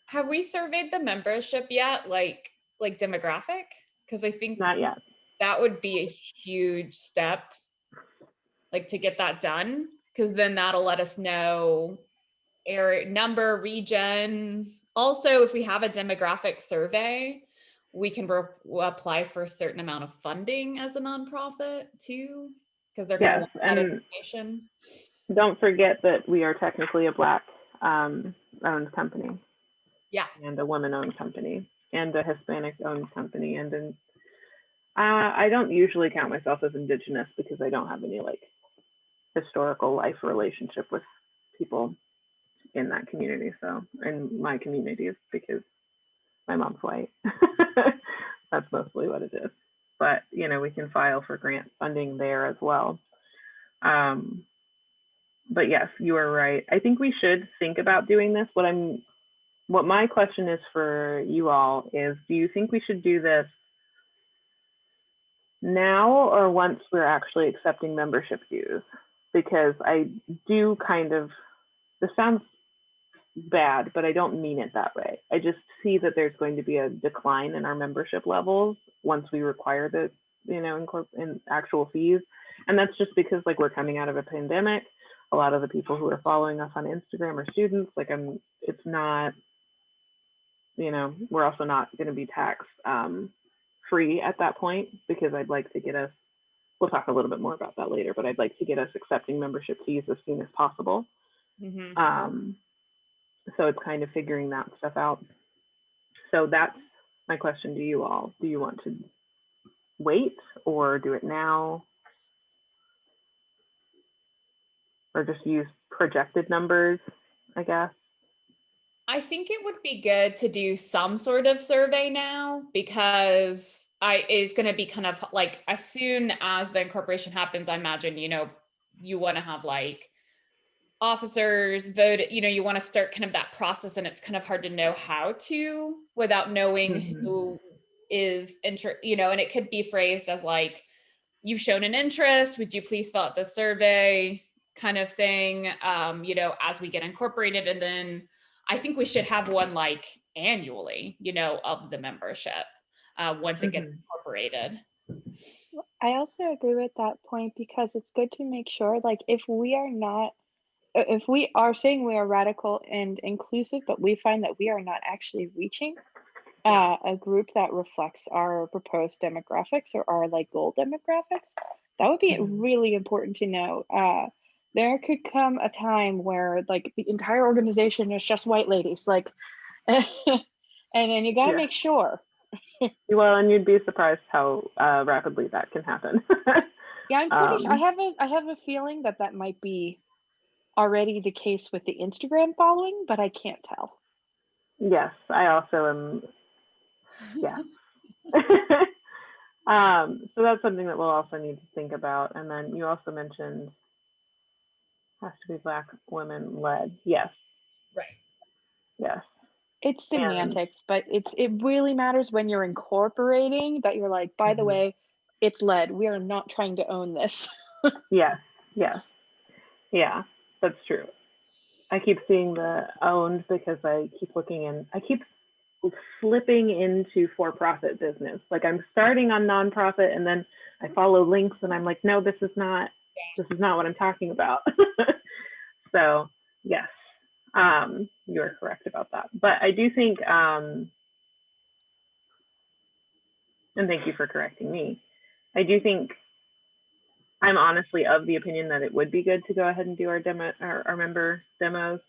B: have we surveyed the membership yet? Like demographic? Because I think
A: not yet.
B: That would be a huge step, like to get that done, because then that'll let us know area, number, region. Also, if we have a demographic survey, we can apply for a certain amount of funding as a nonprofit too, because they're going to
A: Yes,
B: want that
A: and
B: information.
A: don't forget that we are technically a Black owned company.
B: Yeah.
A: And a woman-owned company, and a Hispanic-owned company, and an I don't usually count myself as Indigenous because I don't have any like historical life relationship with people in that community. So, in my community is because my mom's white. That's mostly what it is. But you know, we can file for grant funding there as well. But yes, you are right. I think we should think about doing this. What my question is for you all is, do you think we should do this now or once we're actually accepting membership dues? Because I do this sounds bad, but I don't mean it that way. I just see that there's going to be a decline in our membership levels once we require the, in actual fees. And that's just because like we're coming out of a pandemic. A lot of the people who are following us on Instagram are students. It's not, we're also not going to be taxed free at that point, because I'd like to get us, we'll talk a little bit more about that later, but I'd like to get us accepting membership fees as soon as possible.
B: Mm-hmm.
A: So it's kind of figuring that stuff out. So that's my question to you all. Do you want to wait or do it now? Or just use projected numbers, I guess?
B: I think it would be good to do some sort of survey now, because it's going to be kind of like, as soon as the incorporation happens, I imagine, you want to have like officers vote, you want to start kind of that process, and it's kind of hard to know how to without knowing who is and it could be phrased as like, you've shown an interest, would you please fill out the survey kind of thing, as we get incorporated. And then I think we should have one like annually, of the membership once it gets incorporated.
C: I also agree with that point, because it's good to make sure, like, if we are saying we are radical and inclusive, but we find that we are not actually reaching a group that reflects our proposed demographics or our like goal demographics, that would be really important to know. There could come a time where like the entire organization is just white ladies, like, and then you gotta make sure.
A: Well, and you'd be surprised how rapidly that can happen.
C: Yeah, I'm pretty sure. I have a feeling that might be already the case with the Instagram following, but I can't tell.
A: Yes, I also am. Yeah. So that's something that we'll also need to think about. And then you also mentioned has to be Black women led. Yes.
B: Right.
A: Yes.
C: It's semantics, but it really matters when you're incorporating that you're like, by the way, it's led. We are not trying to own this.
A: Yes. Yes. Yeah, that's true. I keep seeing the owned because I keep I keep slipping into for-profit business. Like I'm starting on nonprofit and then I follow links and I'm like, no, this is not what I'm talking about. So yes, you are correct about that. But I do think, and thank you for correcting me, I do think I'm honestly of the opinion that it would be good to go ahead and do our member demos,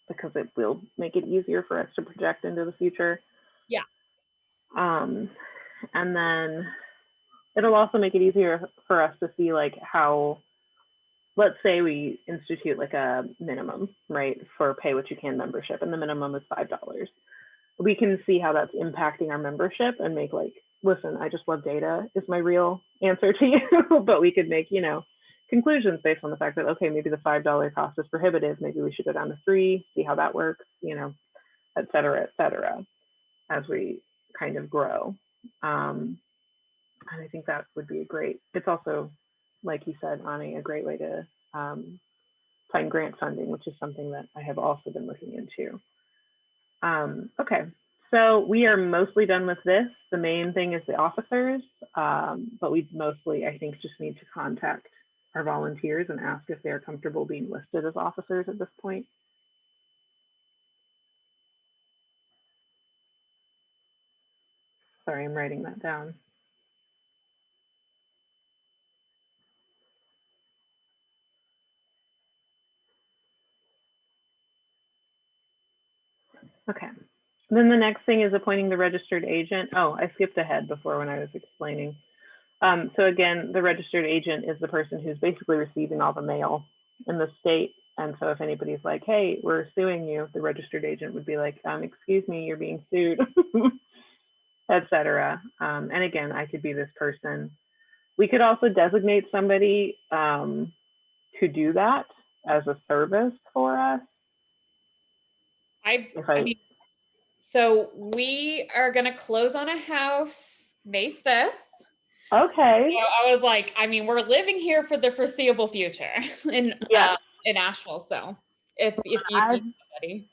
A: because it will make it easier for us to project into the future.
B: Yeah.
A: And then it'll also make it easier for us to see like how, let's say we institute like a minimum, right, for pay what you can membership, and the minimum is $5. We can see how that's impacting our membership and make like, listen, I just love data is my real answer to you, but we could make, conclusions based on the fact that, okay, maybe the $5 cost is prohibitive. Maybe we should go down to $3, see how that works, et cetera, as we kind of grow. And I think that would be it's also, like you said, Ani, a great way to find grant funding, which is something that I have also been looking into. Okay, so we are mostly done with this. The main thing is the officers, but we mostly, I think, just need to contact our volunteers and ask if they're comfortable being listed as officers at this point. Sorry, I'm writing that down. Okay. Then the next thing is appointing the registered agent. Oh, I skipped ahead before when I was explaining. So again, the registered agent is the person who's basically receiving all the mail in the state. And so if anybody's like, hey, we're suing you, the registered agent would be like, excuse me, you're being sued, etc. And again, I could be this person. We could also designate somebody to do that as a service for us.
B: I mean, so we are going to close on a house May 5th.
A: Okay.
B: So I was like, I mean, we're living here for the foreseeable future in Asheville. So if you need somebody.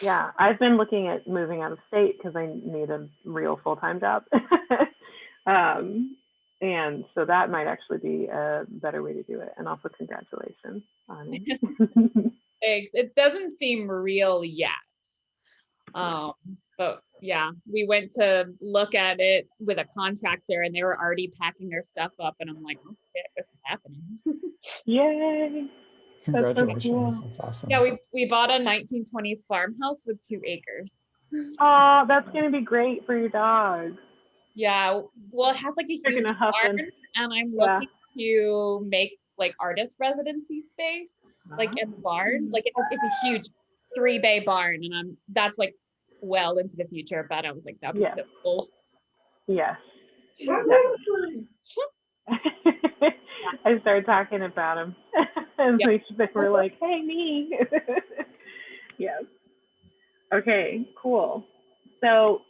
A: Yeah, I've been looking at moving out of state because I need a real full-time job. And so that might actually be a better way to do it. And also congratulations on it.
B: Thanks. It doesn't seem real yet. But yeah, we went to look at it with a contractor and they were already packing their stuff up. And I'm like, oh shit, this is happening.
A: Yay.
D: Congratulations.
A: So cool.
D: That's awesome.
B: Yeah, we bought a 1920s farmhouse with 2 acres.
A: Oh, that's going to be great for your dog.
B: Yeah, well, it has like a huge barn, and I'm looking to make like artist residency space, like in the barn. Like it's a huge 3-bay barn, and that's like well into the future. But I was like, that'd be so cool.
A: Yes. I started talking about him, and they were like, "Hey, me." Yes. Okay. Cool. So.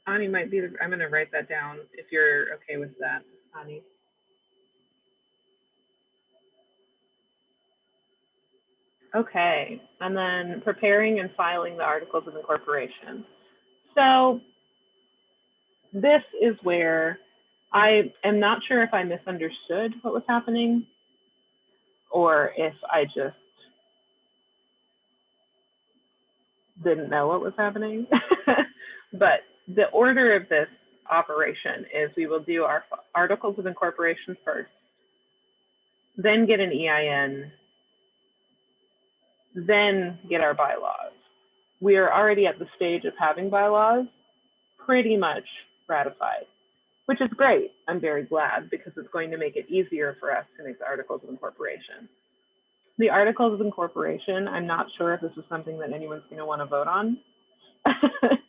A: Ani might be I'm going to write that down if you're okay with that, Ani. Okay, and then preparing and filing the Articles of Incorporation. So this is where I am not sure if I misunderstood what was happening or if I just didn't know what was happening. But the order of this operation is we will do our Articles of Incorporation first, then get an EIN, then get our bylaws. We are already at the stage of having bylaws pretty much ratified, which is great. I'm very glad because it's going to make it easier for us to make the Articles of Incorporation. The Articles of Incorporation, I'm not sure if this is something that anyone's going to want to vote on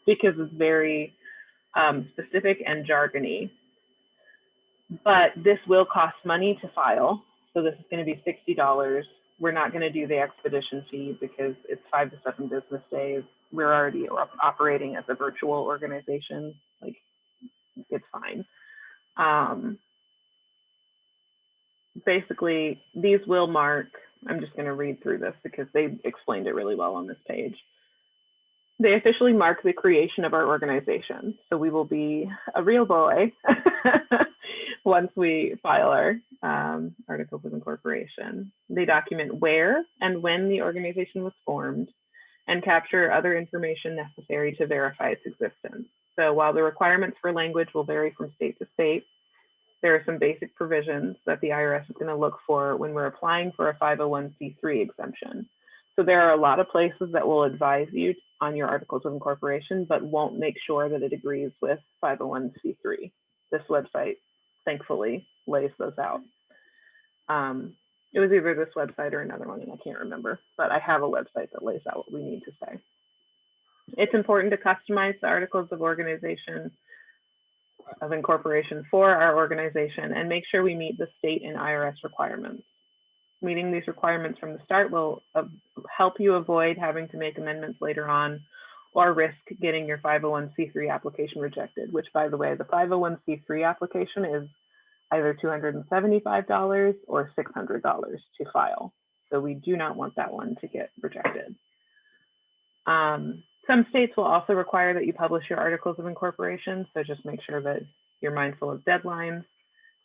A: because it's very specific and jargony. But this will cost money to file. So this is going to be $60. We're not going to do the expedition fee because it's 5 to 7 business days. We're already operating as a virtual organization. Like, it's fine. Basically, these will mark, I'm just going to read through this because they explained it really well on this page. They officially mark the creation of our organization. So we will be a real boy once we file our Articles of Incorporation. They document where and when the organization was formed and capture other information necessary to verify its existence. So while the requirements for language will vary from state to state, there are some basic provisions that the IRS is going to look for when we're applying for a 501c3 exemption. So there are a lot of places that will advise you on your Articles of Incorporation, but won't make sure that it agrees with 501c3. This website, thankfully, lays those out. It was either this website or another one, and I can't remember, but I have a website that lays out what we need to say. It's important to customize the Articles of Incorporation for our organization and make sure we meet the state and IRS requirements. Meeting these requirements from the start will help you avoid having to make amendments later on or risk getting your 501c3 application rejected, which, by the way, the 501c3 application is either $275 or $600 to file. So we do not want that one to get rejected. Some states will also require that you publish your Articles of Incorporation, so just make sure that you're mindful of deadlines.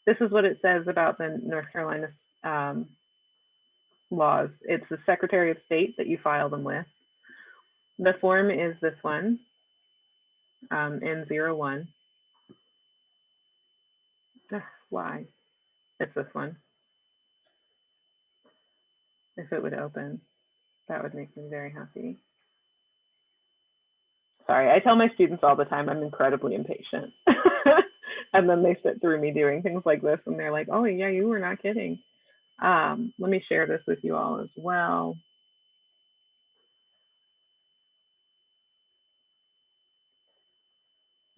A: This is what it says about the North Carolina laws. It's the Secretary of State that you file them with. The form is this one, N01. Why? It's this one. If it would open, that would make me very happy. Sorry, I tell my students all the time I'm incredibly impatient. And then they sit through me doing things like this and they're like, oh yeah, you were not kidding. Let me share this with you all as well.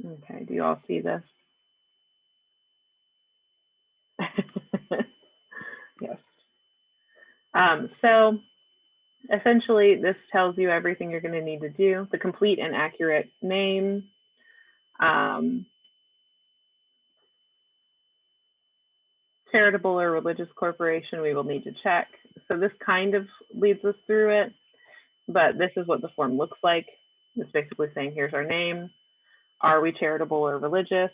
A: Okay, do you all see this? Yes. So essentially, this tells you everything you're going to need to do, the complete and accurate name, charitable or religious corporation, we will need to check. So this kind of leads us through it, but this is what the form looks like. It's basically saying, here's our name. Are we charitable or religious?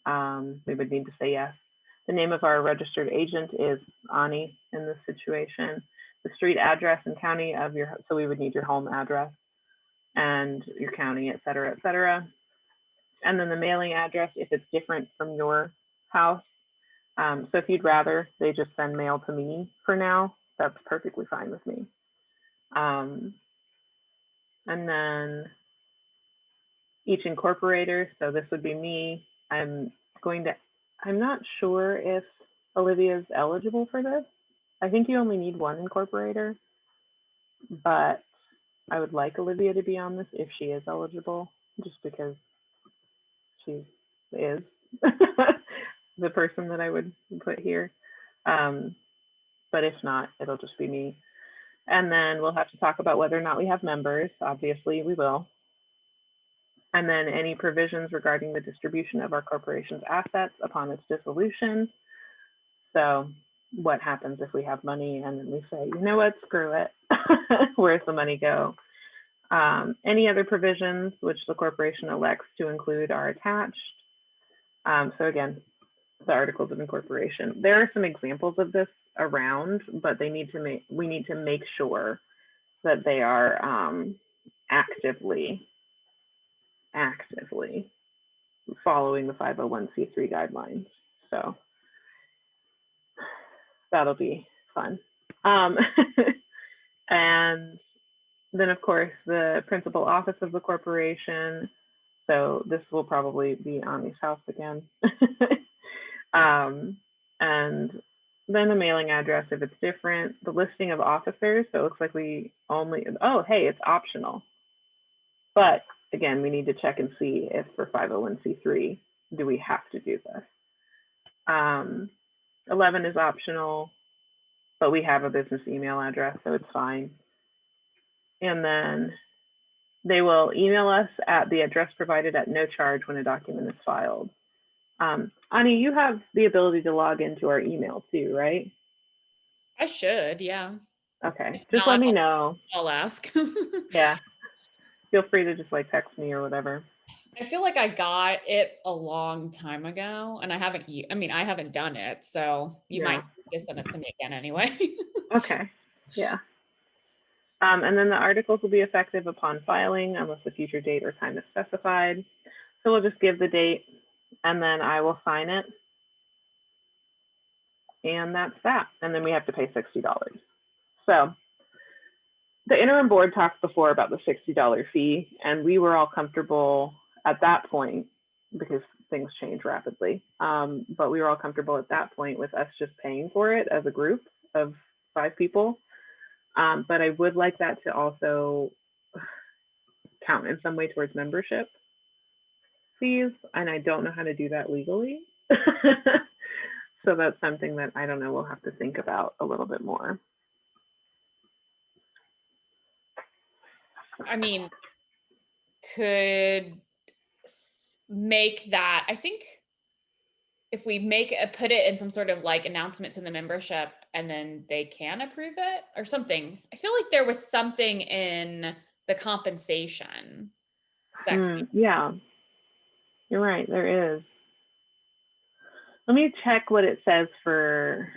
A: We would need to say yes. The name of our registered agent is Ani in this situation. The street address and county of your, so we would need your home address and your county, et cetera, et cetera. And then the mailing address, if it's different from your house. So if you'd rather they just send mail to me for now, that's perfectly fine with me. And then each incorporator, so this would be me. I'm not sure if Olivia's eligible for this. I think you only need one incorporator, but I would like Olivia to be on this if she is eligible, just because she is the person that I would put here. But if not, it'll just be me. And then we'll have to talk about whether or not we have members. Obviously, we will. And then any provisions regarding the distribution of our corporation's assets upon its dissolution. So what happens if we have money and then we say, you know what, screw it. Where's the money go? Any other provisions which the corporation elects to include are attached. So again, the Articles of Incorporation. There are some examples of this around, but we need to make sure that they are actively following the 501c3 guidelines. So that'll be fun. And then of course, the principal office of the corporation. So this will probably be Ami's house again. And then the mailing address if it's different, the listing of officers. So it looks like we only, oh, hey, it's optional. But again, we need to check and see if for 501c3, do we have to do this? 11 is optional, but we have a business email address, so it's fine. And then they will email us at the address provided at no charge when a document is filed. Ani, you have the ability to log into our email too, right?
B: I should, yeah.
A: Okay, just let me know.
B: I'll ask.
A: Yeah, feel free to just like text me or whatever.
B: I feel like I got it a long time ago and I haven't done it. So you might just send it to me again anyway.
A: Okay, yeah. And then the articles will be effective upon filing unless a future date or time is specified. So we'll just give the date and then I will sign it. And that's that. And then we have to pay $60. So the interim board talked before about the $60 fee, and we were all comfortable at that point because things change rapidly. But we were all comfortable at that point with us just paying for it as a group of 5 people. But I would like that to also count in some way towards membership fees, and I don't know how to do that legally. So that's something that I don't know, we'll have to think about a little bit more.
B: I mean, could make that, I think if we put it in some sort of like announcement to the membership and then they can approve it or something. I feel like there was something in the compensation section.
A: Yeah, you're right, there is. Let me check what it says for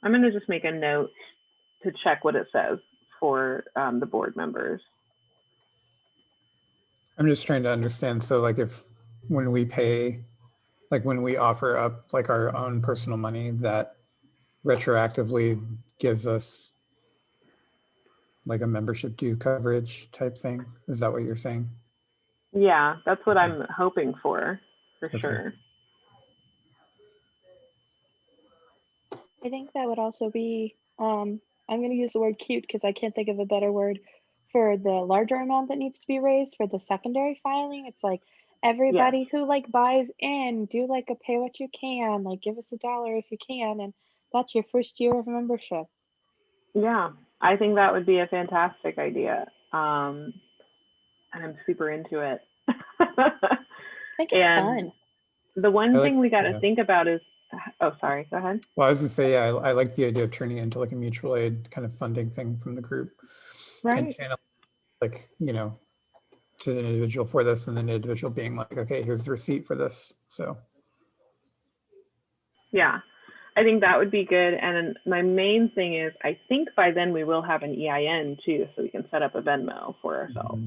A: I'm going to just make a note to check what it says for the board members.
D: I'm just trying to understand. So like if, when we pay, like when we offer up like our own personal money, that retroactively gives us like a membership due coverage type thing. Is that what you're saying?
A: Yeah, that's what
D: Okay.
A: I'm hoping for
D: Okay.
A: sure.
C: I think that would also be, I'm going to use the word cute because I can't think of a better word for the larger amount that needs to be raised for the secondary filing. It's like everybody who like buys in, do like a pay what you can, like give us $1 if you can, and that's your first year of membership.
A: Yeah, I think that would be a fantastic idea. And I'm super into it.
C: I think it's
A: And
C: fun.
A: the one
D: I like-
A: thing we got to
D: yeah.
A: think about is, oh, sorry, go ahead.
D: Well, I was gonna say, yeah, I like the idea of turning it into like a mutual aid kind of funding thing from the group. And
A: Right.
D: channel, like, you know, to the individual for this, and then the individual being like, okay, here's the receipt for this. So
A: Yeah, I think that would be good. And my main thing is, I think by then we will have an EIN too, so we can set up a Venmo for ourselves.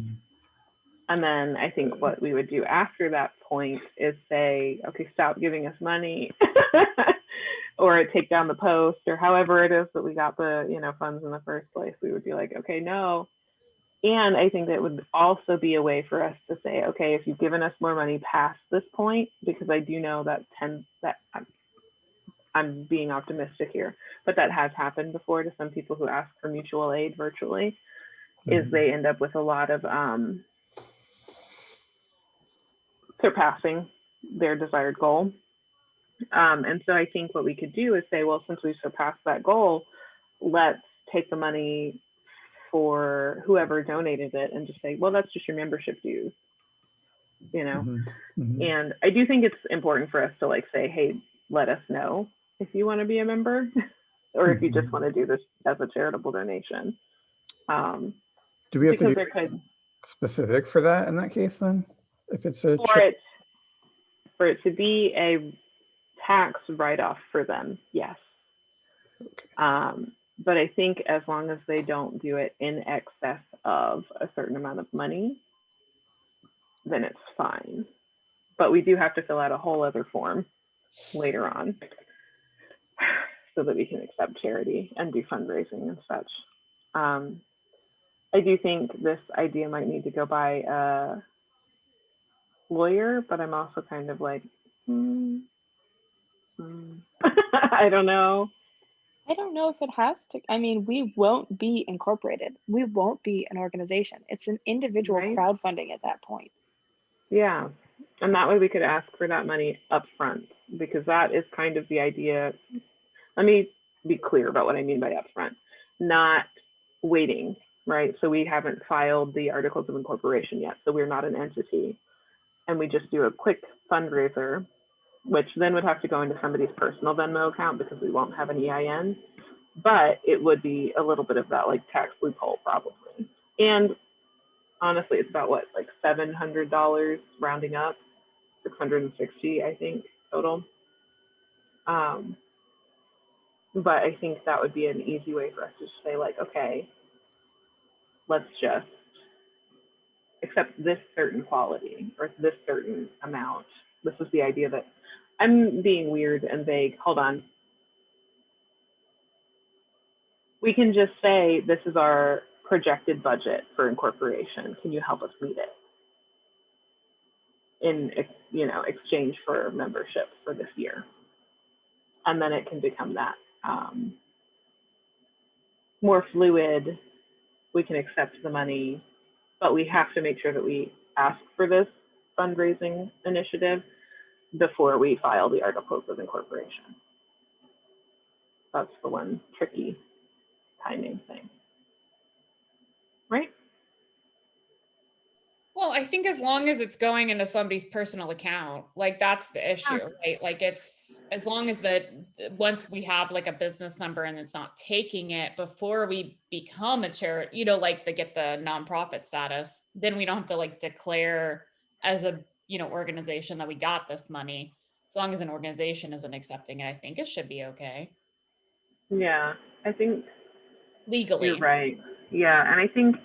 A: And then I think what we would do after that point is say, okay, stop giving us money or take down the post, or however it is that we got the, you know, funds in the first place. We would be like, okay, no. And I think that would also be a way for us to say, okay, if you've given us more money past this point, because I do know that I'm being optimistic here, but that has happened before to some people who ask for mutual aid virtually, is they end up with a lot of surpassing their desired goal. And so I think what we could do is say, well, since we surpassed that goal, let's take the money for whoever donated it and just say, well, that's just your membership dues, you know? And I do think it's important for us to like say, hey, let us know if you want to be a member or if you just want to do this as a charitable donation.
D: do we have to do
A: there could
D: specific for that in that case then? If it's a
A: for it to be a tax write-off for them, yes. But I think as long as they don't do it in excess of a certain amount of money, then it's fine. But we do have to fill out a whole other form later on so that we can accept charity and do fundraising and such. I do think this idea might need to go by a lawyer, but I'm also kind of like, I don't know.
C: I don't know if it has to. I mean, we won't be incorporated. We won't be an organization. It's an individual
A: Right.
C: crowdfunding at that point.
A: Yeah. And that way we could ask for that money up front, because that is kind of the idea. Let me be clear about what I mean by upfront. Not waiting, right? So we haven't filed the Articles of Incorporation yet, so we're not an entity. And we just do a quick fundraiser, which then would have to go into somebody's personal Venmo account because we won't have an EIN. But it would be a little bit of that like tax loophole probably. And honestly, it's about what, like $700 rounding up, 660, I think, total. But I think that would be an easy way for us to say like, okay, let's just accept this certain quality or this certain amount. This is the idea that I'm being weird and vague. Hold on. We can just say, this is our projected budget for incorporation. Can you help us meet it? In, you know, exchange for membership for this year. And then it can become that more fluid. We can accept the money, but we have to make sure that we ask for this fundraising initiative before we file the Articles of Incorporation. That's the one tricky timing thing, right?
B: Well, I think as long as it's going into somebody's personal account, like that's the issue, right? Like it's as long as once we have like a business number and it's not taking it before we become a charity, you know, like to get the nonprofit status, then we don't have to like declare as a, you know, organization that we got this money. As long as an organization isn't accepting it, I think it should be okay.
A: Yeah, I think
B: legally.
A: you're right. Yeah, and I think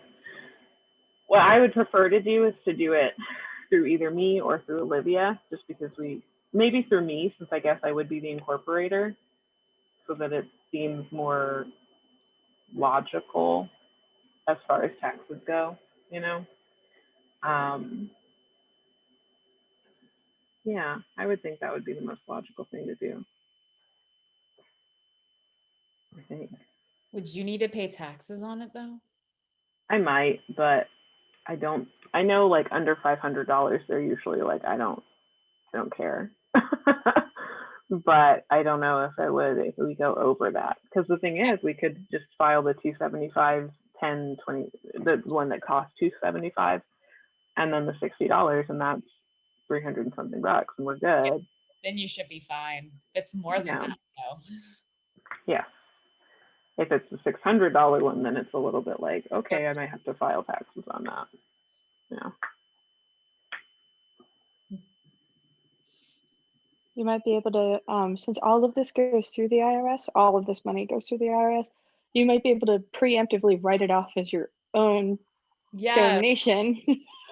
A: what I would prefer to do is to do it through either me or through Olivia, just because maybe through me, since I guess I would be the incorporator, so that it seems more logical as far as taxes go, you know? Um, yeah, I would think that would be the most logical thing to do. I think.
B: Would you need to pay taxes on it though?
A: I might, but I don't. I know like under $500, they're usually like, I don't care. But I don't know if I would if we go over that. Because the thing is, we could just file the 275, 10, 20, the one that costs 275, and then the $60, and that's 300 and something bucks, and we're good.
B: Then you should be fine. If it's more than
A: Yeah.
B: that though.
A: Yeah. If it's the $600 one, then it's a little bit like, okay, I might have to file taxes on that. Yeah.
C: You might be able to, since all of this goes through the IRS, all of this money goes through the IRS, you might be able to preemptively write it off as your own
B: Yeah.
C: donation.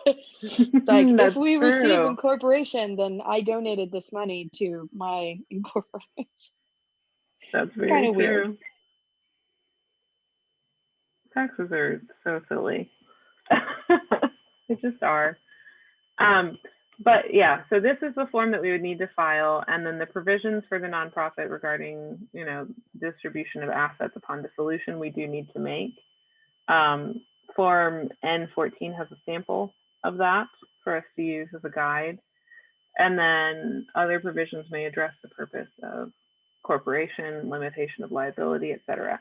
C: Like, if
A: That's
C: we receive
A: true.
C: incorporation, then I donated this money to my incorporation.
A: That's very
C: Kinda
A: true.
C: weird.
A: Taxes are so silly. They just are. But yeah, so this is the form that we would need to file, and then the provisions for the nonprofit regarding, distribution of assets upon dissolution, we do need to make. Form N14 has a sample of that for us to use as a guide. And then other provisions may address the purpose of corporation, limitation of liability, et cetera.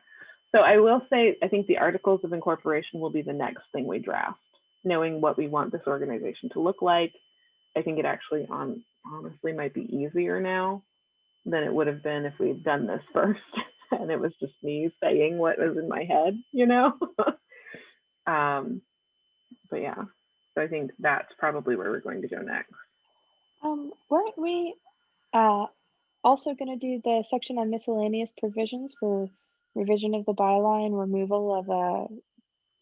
A: So I will say, I think the Articles of Incorporation will be the next thing we draft, knowing what we want this organization to look like. I think it actually honestly might be easier now than it would have been if we'd done this first and it was just me saying what was in my head, But yeah, so I think that's probably where we're going to go next.
C: Weren't we also going to do the section on miscellaneous provisions for revision of the bylaw and removal of a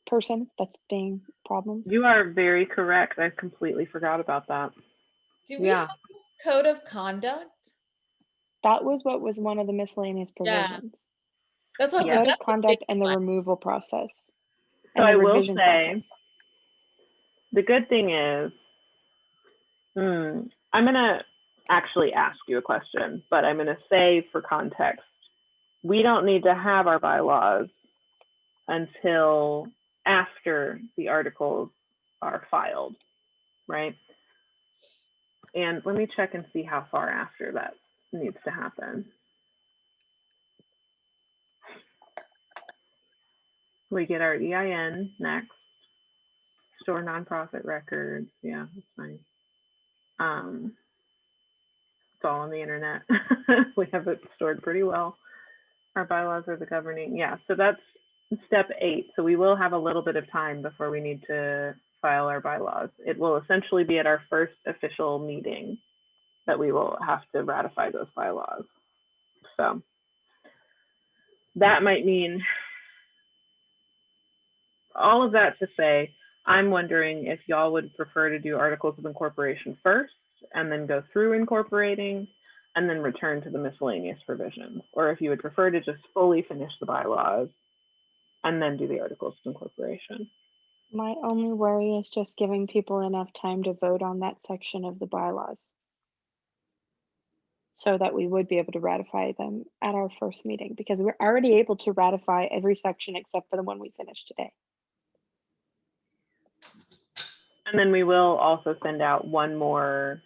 C: person that's being problems?
A: You are very correct. I completely forgot about that.
B: Do we
A: Yeah.
B: have a code of conduct?
C: That was what was one of the miscellaneous
B: Yeah.
C: provisions.
B: That's what
C: The
B: I
C: code
B: said.
C: of conduct and the removal process.
A: So
C: And the
A: I will
C: revision
A: say,
C: process.
A: the good thing is, I'm going to actually ask you a question, but I'm going to say for context, we don't need to have our bylaws until after the articles are filed, right? And let me check and see how far after that needs to happen. We get our EIN next, store nonprofit records. Yeah, that's fine. It's all on the internet. We have it stored pretty well. Our bylaws are the governing. Yeah, so that's step 8. So we will have a little bit of time before we need to file our bylaws. It will essentially be at our first official meeting that we will have to ratify those bylaws. So that might mean, all of that to say, I'm wondering if y'all would prefer to do Articles of Incorporation first and then go through incorporating and then return to the miscellaneous provisions, or if you would prefer to just fully finish the bylaws and then do the Articles of Incorporation.
C: My only worry is just giving people enough time to vote on that section of the bylaws, so that we would be able to ratify them at our first meeting, because we're already able to ratify every section except for the one we finished today.
A: And then we will also send out one more,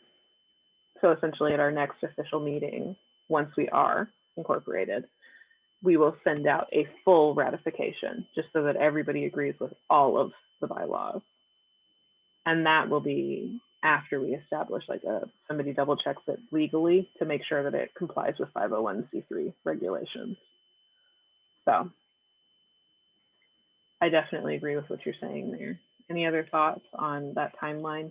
A: so essentially at our next official meeting, once we are incorporated, we will send out a full ratification, just so that everybody agrees with all of the bylaws. And that will be after we establish, like, somebody double checks it legally to make sure that it complies with 501c3 regulations. So I definitely agree with what you're saying there. Any other thoughts on that timeline?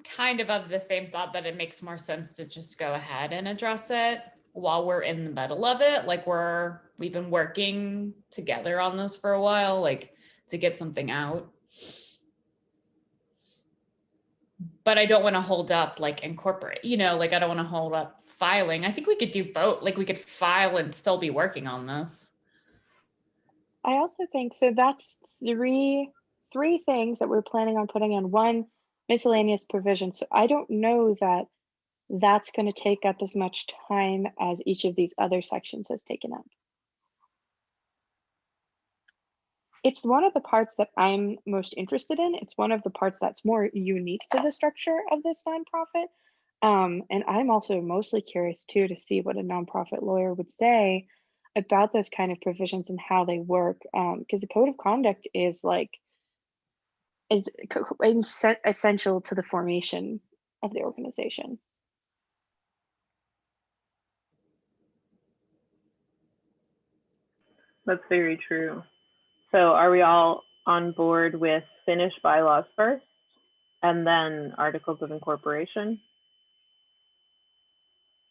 B: kind of the same thought that it makes more sense to just go ahead and address it while we're in the middle of it. Like we've been working together on this for a while, like to get something out. But I don't want to hold up like incorporate, like I don't want to hold up filing. I think we could do both. Like we could file and still be working on this.
C: I also think so. That's three things that we're planning on putting in one miscellaneous provision. So I don't know that that's going to take up as much time as each of these other sections has taken up. It's one of the parts that I'm most interested in. It's one of the parts that's more unique to the structure of this nonprofit. And I'm also mostly curious too to see what a nonprofit lawyer would say about those kind of provisions and how they work. Because the code of conduct is essential to the formation of the organization.
A: That's very true. So are we all on board with finish bylaws first and then articles of incorporation?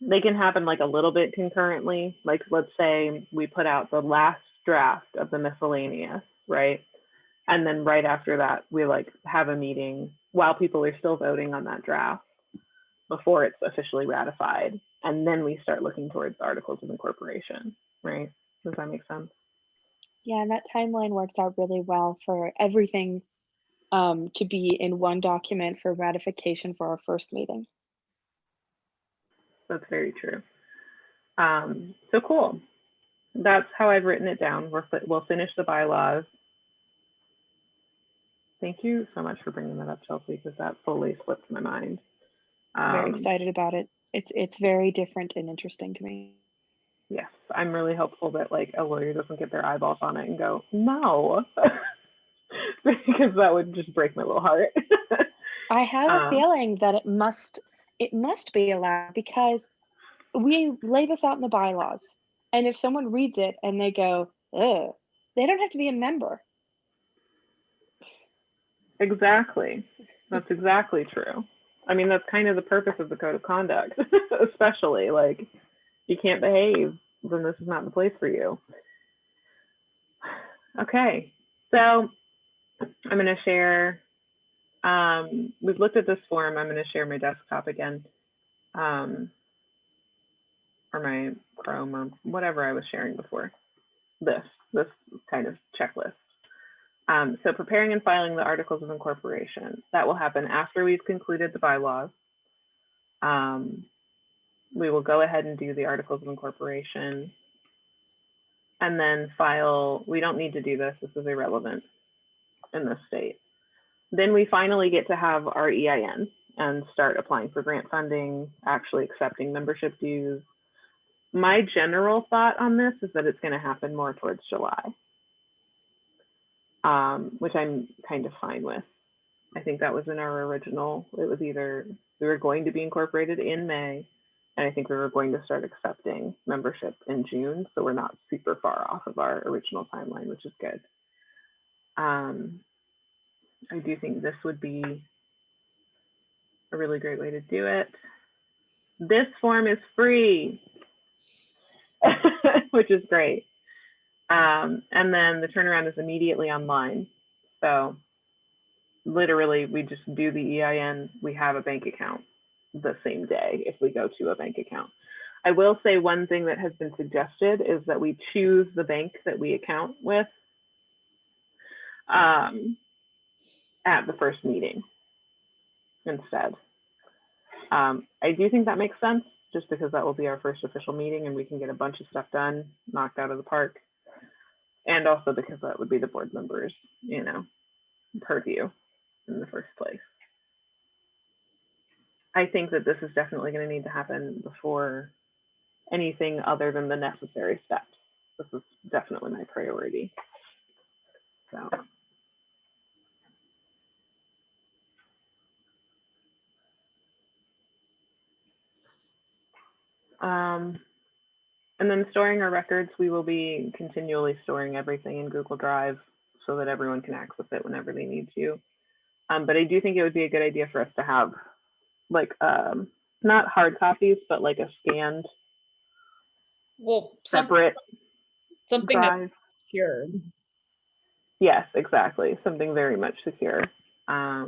A: They can happen like a little bit concurrently. Like let's say we put out the last draft of the miscellaneous, right? And then right after that, we like have a meeting while people are still voting on that draft before it's officially ratified. And then we start looking towards articles of incorporation, right? Does that make sense?
C: Yeah, and that timeline works out really well for everything to be in one document for ratification for our first meeting.
A: That's very true. So cool. That's how I've written it down. We'll finish the bylaws. Thank you so much for bringing that up, Chelsea, because that fully slipped my mind.
C: Very excited about it. It's very different and interesting to me.
A: Yes, I'm really hopeful that like a lawyer doesn't get their eyeballs on it and go, no, because that would just break my little heart.
C: I have a feeling that it must be allowed because we lay this out in the bylaws. And if someone reads it and they go, ugh, they don't have to be a member.
A: Exactly. That's exactly true. I mean, that's kind of the purpose of the code of conduct, especially like if you can't behave, then this is not the place for you. Okay, so I'm going to share, we've looked at this form. I'm going to share my desktop again, or my Chrome or whatever I was sharing before. This kind of checklist. So preparing and filing the articles of incorporation. That will happen after we've concluded the bylaws. We will go ahead and do the articles of incorporation and then file. We don't need to do this. This is irrelevant in this state. Then we finally get to have our EIN and start applying for grant funding, actually accepting membership dues. My general thought on this is that it's going to happen more towards July, which I'm kind of fine with. I think that was in our original. It was either we were going to be incorporated in May, and I think we were going to start accepting membership in June. So we're not super far off of our original timeline, which is good. I do think this would be a really great way to do it. This form is free, which is great. And then the turnaround is immediately online. So literally we just do the EIN, we have a bank account the same day if we go to a bank account. I will say one thing that has been suggested is that we choose the bank that we account with at the first meeting instead. I do think that makes sense just because that will be our first official meeting and we can get a bunch of stuff done, knocked out of the park. And also because that would be the board members, purview in the first place. I think that this is definitely going to need to happen before anything other than the necessary steps. This is definitely my priority. So. And then storing our records, we will be continually storing everything in Google Drive so that everyone can access it whenever they need to. But I do think it would be a good idea for us to have like not hard copies, but like a scanned
B: Well,
A: separate
B: something that's
A: drive.
B: secured.
A: Yes, exactly. Something very much secure. Yeah.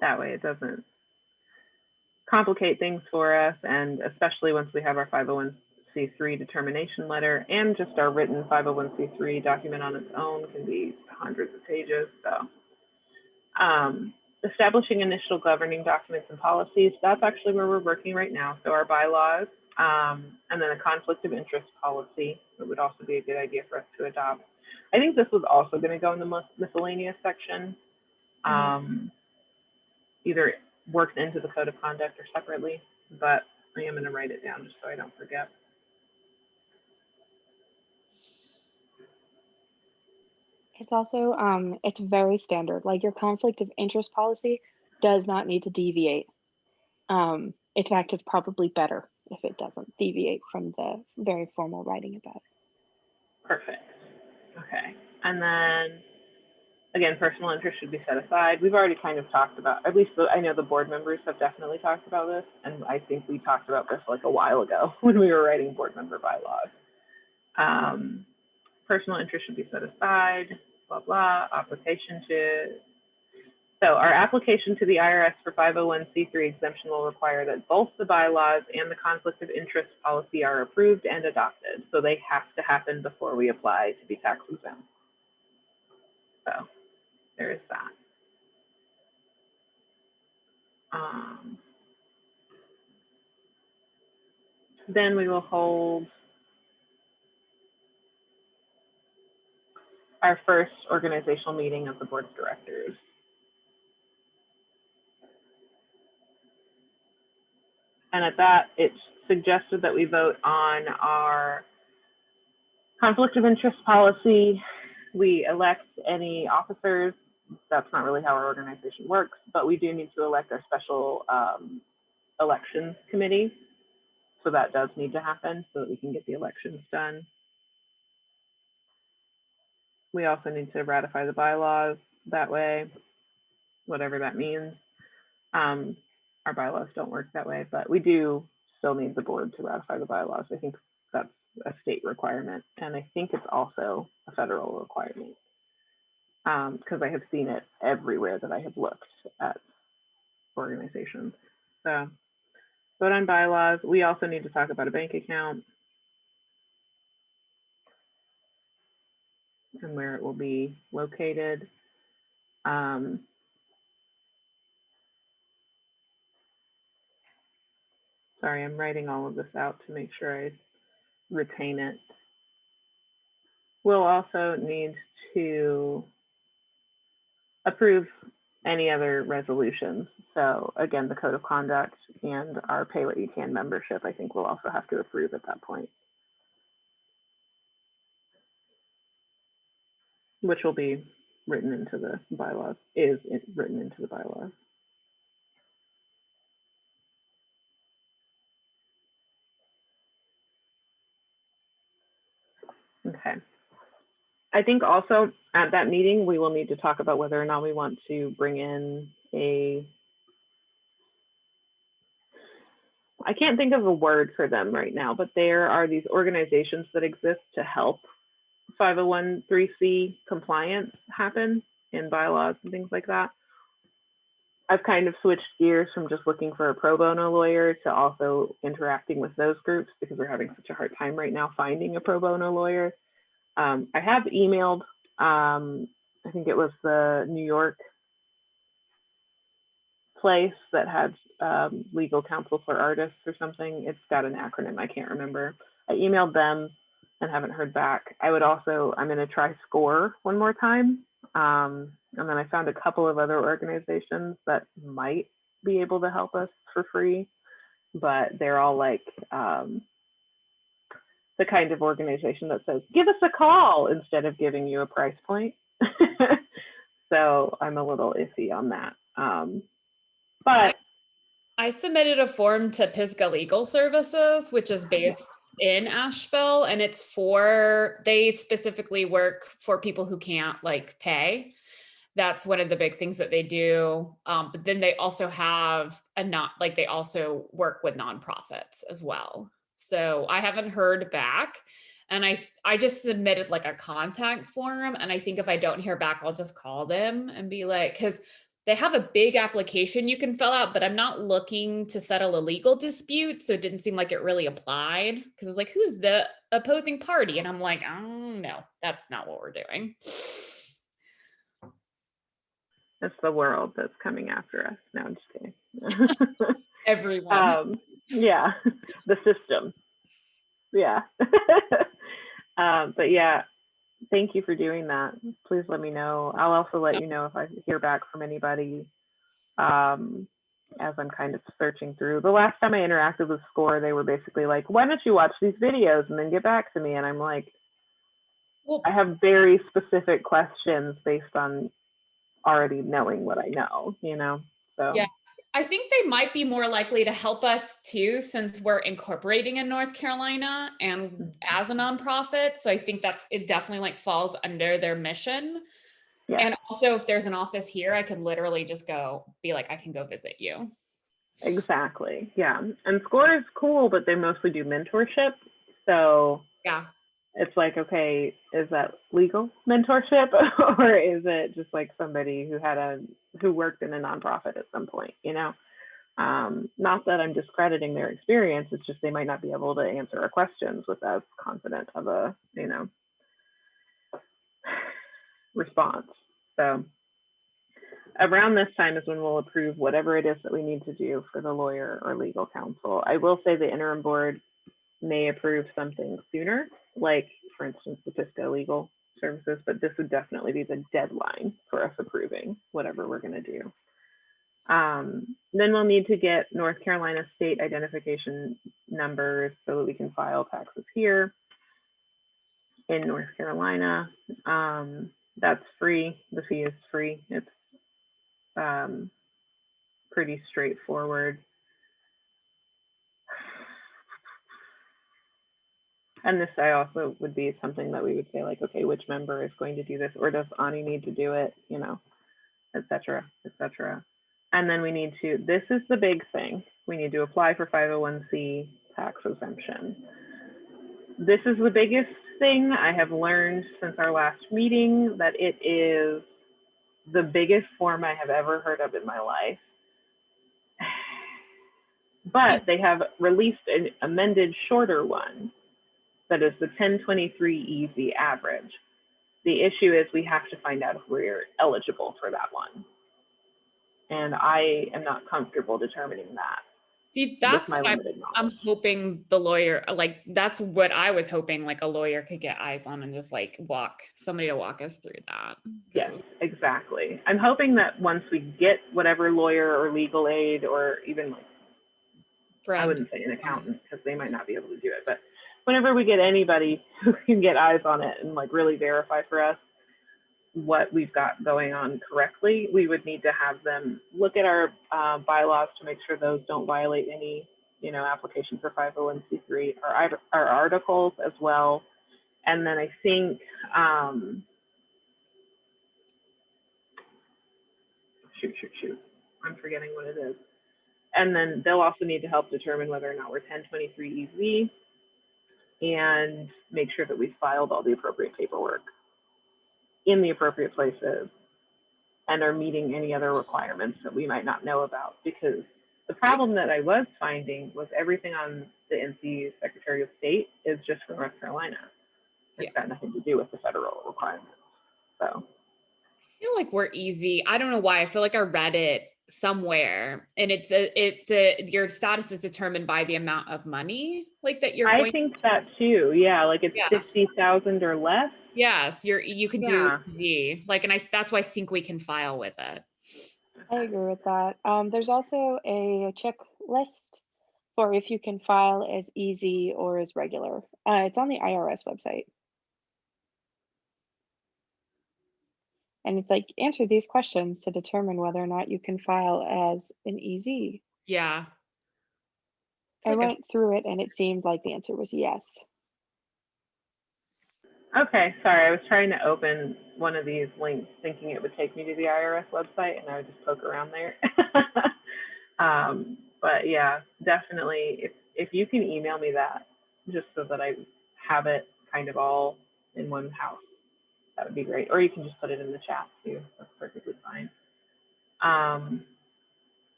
A: That way it doesn't complicate things for us, and especially once we have our 501c3 determination letter, and just our written 501c3 document on its own can be hundreds of pages. So establishing initial governing documents and policies, that's actually where we're working right now. So our bylaws, and then a conflict of interest policy, it would also be a good idea for us to adopt. I think this was also going to go in the miscellaneous section, either worked into the code of conduct or separately, but I am going to write it down just so I don't forget.
C: It's also, it's very standard. Like your conflict of interest policy does not need to deviate. In fact, it's probably better if it doesn't deviate from the very formal writing about it.
A: Perfect. Okay. And then, again, personal interest should be set aside. We've already kind of talked about, at least I know the board members have definitely talked about this, and I think we talked about this like a while ago when we were writing board member bylaws. Personal interest should be set aside, blah, blah, application to. So our application to the IRS for 501c3 exemption will require that both the bylaws and the conflict of interest policy are approved and adopted. So they have to happen before we apply to be tax exempt. So there is that. Then we will hold our first organizational meeting of the board of directors. And at that, it's suggested that we vote on our conflict of interest policy. We elect any officers. That's not really how our organization works, but we do need to elect our special elections committee. So that does need to happen so that we can get the elections done. We also need to ratify the bylaws that way, whatever that means. Our bylaws don't work that way, but we do still need the board to ratify the bylaws. I think that's a state requirement, and I think it's also a federal requirement, because I have seen it everywhere that I have looked at organizations. So vote on bylaws. We also need to talk about a bank account and where it will be located. Sorry, I'm writing all of this out to make sure I retain it. We'll also need to approve any other resolutions. So again, the code of conduct and our pay what you can membership, I think we'll also have to approve at that point, which will be written into the bylaws, written into the bylaws. Okay. I think also at that meeting, we will need to talk about whether or not we want to bring in I can't think of a word for them right now, but there are these organizations that exist to help 501(c)(3) compliance happen in bylaws and things like that. I've kind of switched gears from just looking for a pro bono lawyer to also interacting with those groups because we're having such a hard time right now finding a pro bono lawyer. I have emailed, I think it was the New York place that had legal counsel for artists or something. It's got an acronym, I can't remember. I emailed them and haven't heard back. I'm going to try SCORE one more time. And then I found a couple of other organizations that might be able to help us for free, but they're all like the kind of organization that says, give us a call instead of giving you a price point. So I'm a little iffy on that. But
B: I submitted a form to Pisgah Legal Services, which is based in Asheville, and they specifically work for people who can't like pay. that's one of the big things that they do. But then they also have they also work with nonprofits as well. So I haven't heard back, and I just submitted like a contact form, and I think if I don't hear back, I'll just call them and be like, because they have a big application you can fill out, but I'm not looking to settle a legal dispute, so it didn't seem like it really applied, because it was like, who's the opposing party? And I'm like, oh no, that's not what we're doing.
A: It's the world that's coming after us. No, I'm just kidding.
B: Everyone.
A: Yeah, the system. Yeah. But yeah, thank you for doing that. Please let me know. I'll also let you know if I hear back from anybody as I'm kind of searching through. The last time I interacted with SCORE, they were basically like, why don't you watch these videos and then get back to me? And I'm like,
B: Well,
A: I have very specific questions based on already knowing what I know, you know? So
B: yeah, I think they might be more likely to help us too, since we're incorporating in North Carolina and as a nonprofit. So I think it definitely like falls under their mission.
A: yeah,
B: And also if there's an office here, I can literally just be like, I can go visit you.
A: exactly. Yeah. And SCORE is cool, but they mostly do mentorship. So
B: Yeah.
A: it's like, okay, is that legal mentorship or is it just like somebody who worked in a nonprofit at some point, you know? Not that I'm discrediting their experience, it's just they might not be able to answer our questions with as confident of a, you know, response. So around this time is when we'll approve whatever it is that we need to do for the lawyer or legal counsel. I will say the interim board may approve something sooner, like for instance, the fiscal legal services, but this would definitely be the deadline for us approving whatever we're going to do. Then we'll need to get North Carolina state identification numbers so that we can file taxes here in North Carolina. That's free. The fee is free. It's pretty straightforward. And this I also would be something that we would say like, okay, which member is going to do this, or does Ani need to do it, you know, et cetera, et cetera. And then we need to, this is the big thing, we need to apply for 501c tax exemption. This is the biggest thing I have learned since our last meeting, that it is the biggest form I have ever heard of in my life. But they have released an amended shorter one that is the 1023 easy average. The issue is we have to find out if we're eligible for that one. And I am not comfortable determining that.
B: See, that's
A: my
B: what I'm hoping the lawyer, like, that's what I was hoping, like a lawyer could get eyes on and just like somebody to walk us through that.
A: Yes, exactly. I'm hoping that once we get whatever lawyer or legal aid, or even like, I wouldn't say an accountant because they might not be able to do it, but whenever we get anybody who can get eyes on it and like really verify for us what we've got going on correctly, we would need to have them look at our bylaws to make sure those don't violate any, you know, application for 501c3, or our articles as well. And then I think, shoot, I'm forgetting what it is. And then they'll also need to help determine whether or not we're 1023 EZ and make sure that we filed all the appropriate paperwork in the appropriate places and are meeting any other requirements that we might not know about. Because the problem that I was finding was everything on the NC Secretary of State is just for North Carolina. It's got nothing to do with the federal requirements. So
B: I feel like we're easy. I don't know why. I feel like I read it somewhere, and your status is determined by the amount of money like that you're going.
A: I think that too. Yeah, like it's 50,000 or less.
B: Yes, you can do EZ, like, and that's why I think we can file with it.
C: I agree with that. There's also a checklist for if you can file as easy or as regular. It's on the IRS website. And it's like, answer these questions to determine whether or not you can file as an EZ.
B: Yeah.
C: I went through it and it seemed like the answer was yes.
A: Okay, sorry, I was trying to open one of these links thinking it would take me to the IRS website and I would just poke around there. But yeah, definitely, if you can email me that, just so that I have it kind of all in one house, that would be great. Or you can just put it in the chat too, that's perfectly fine.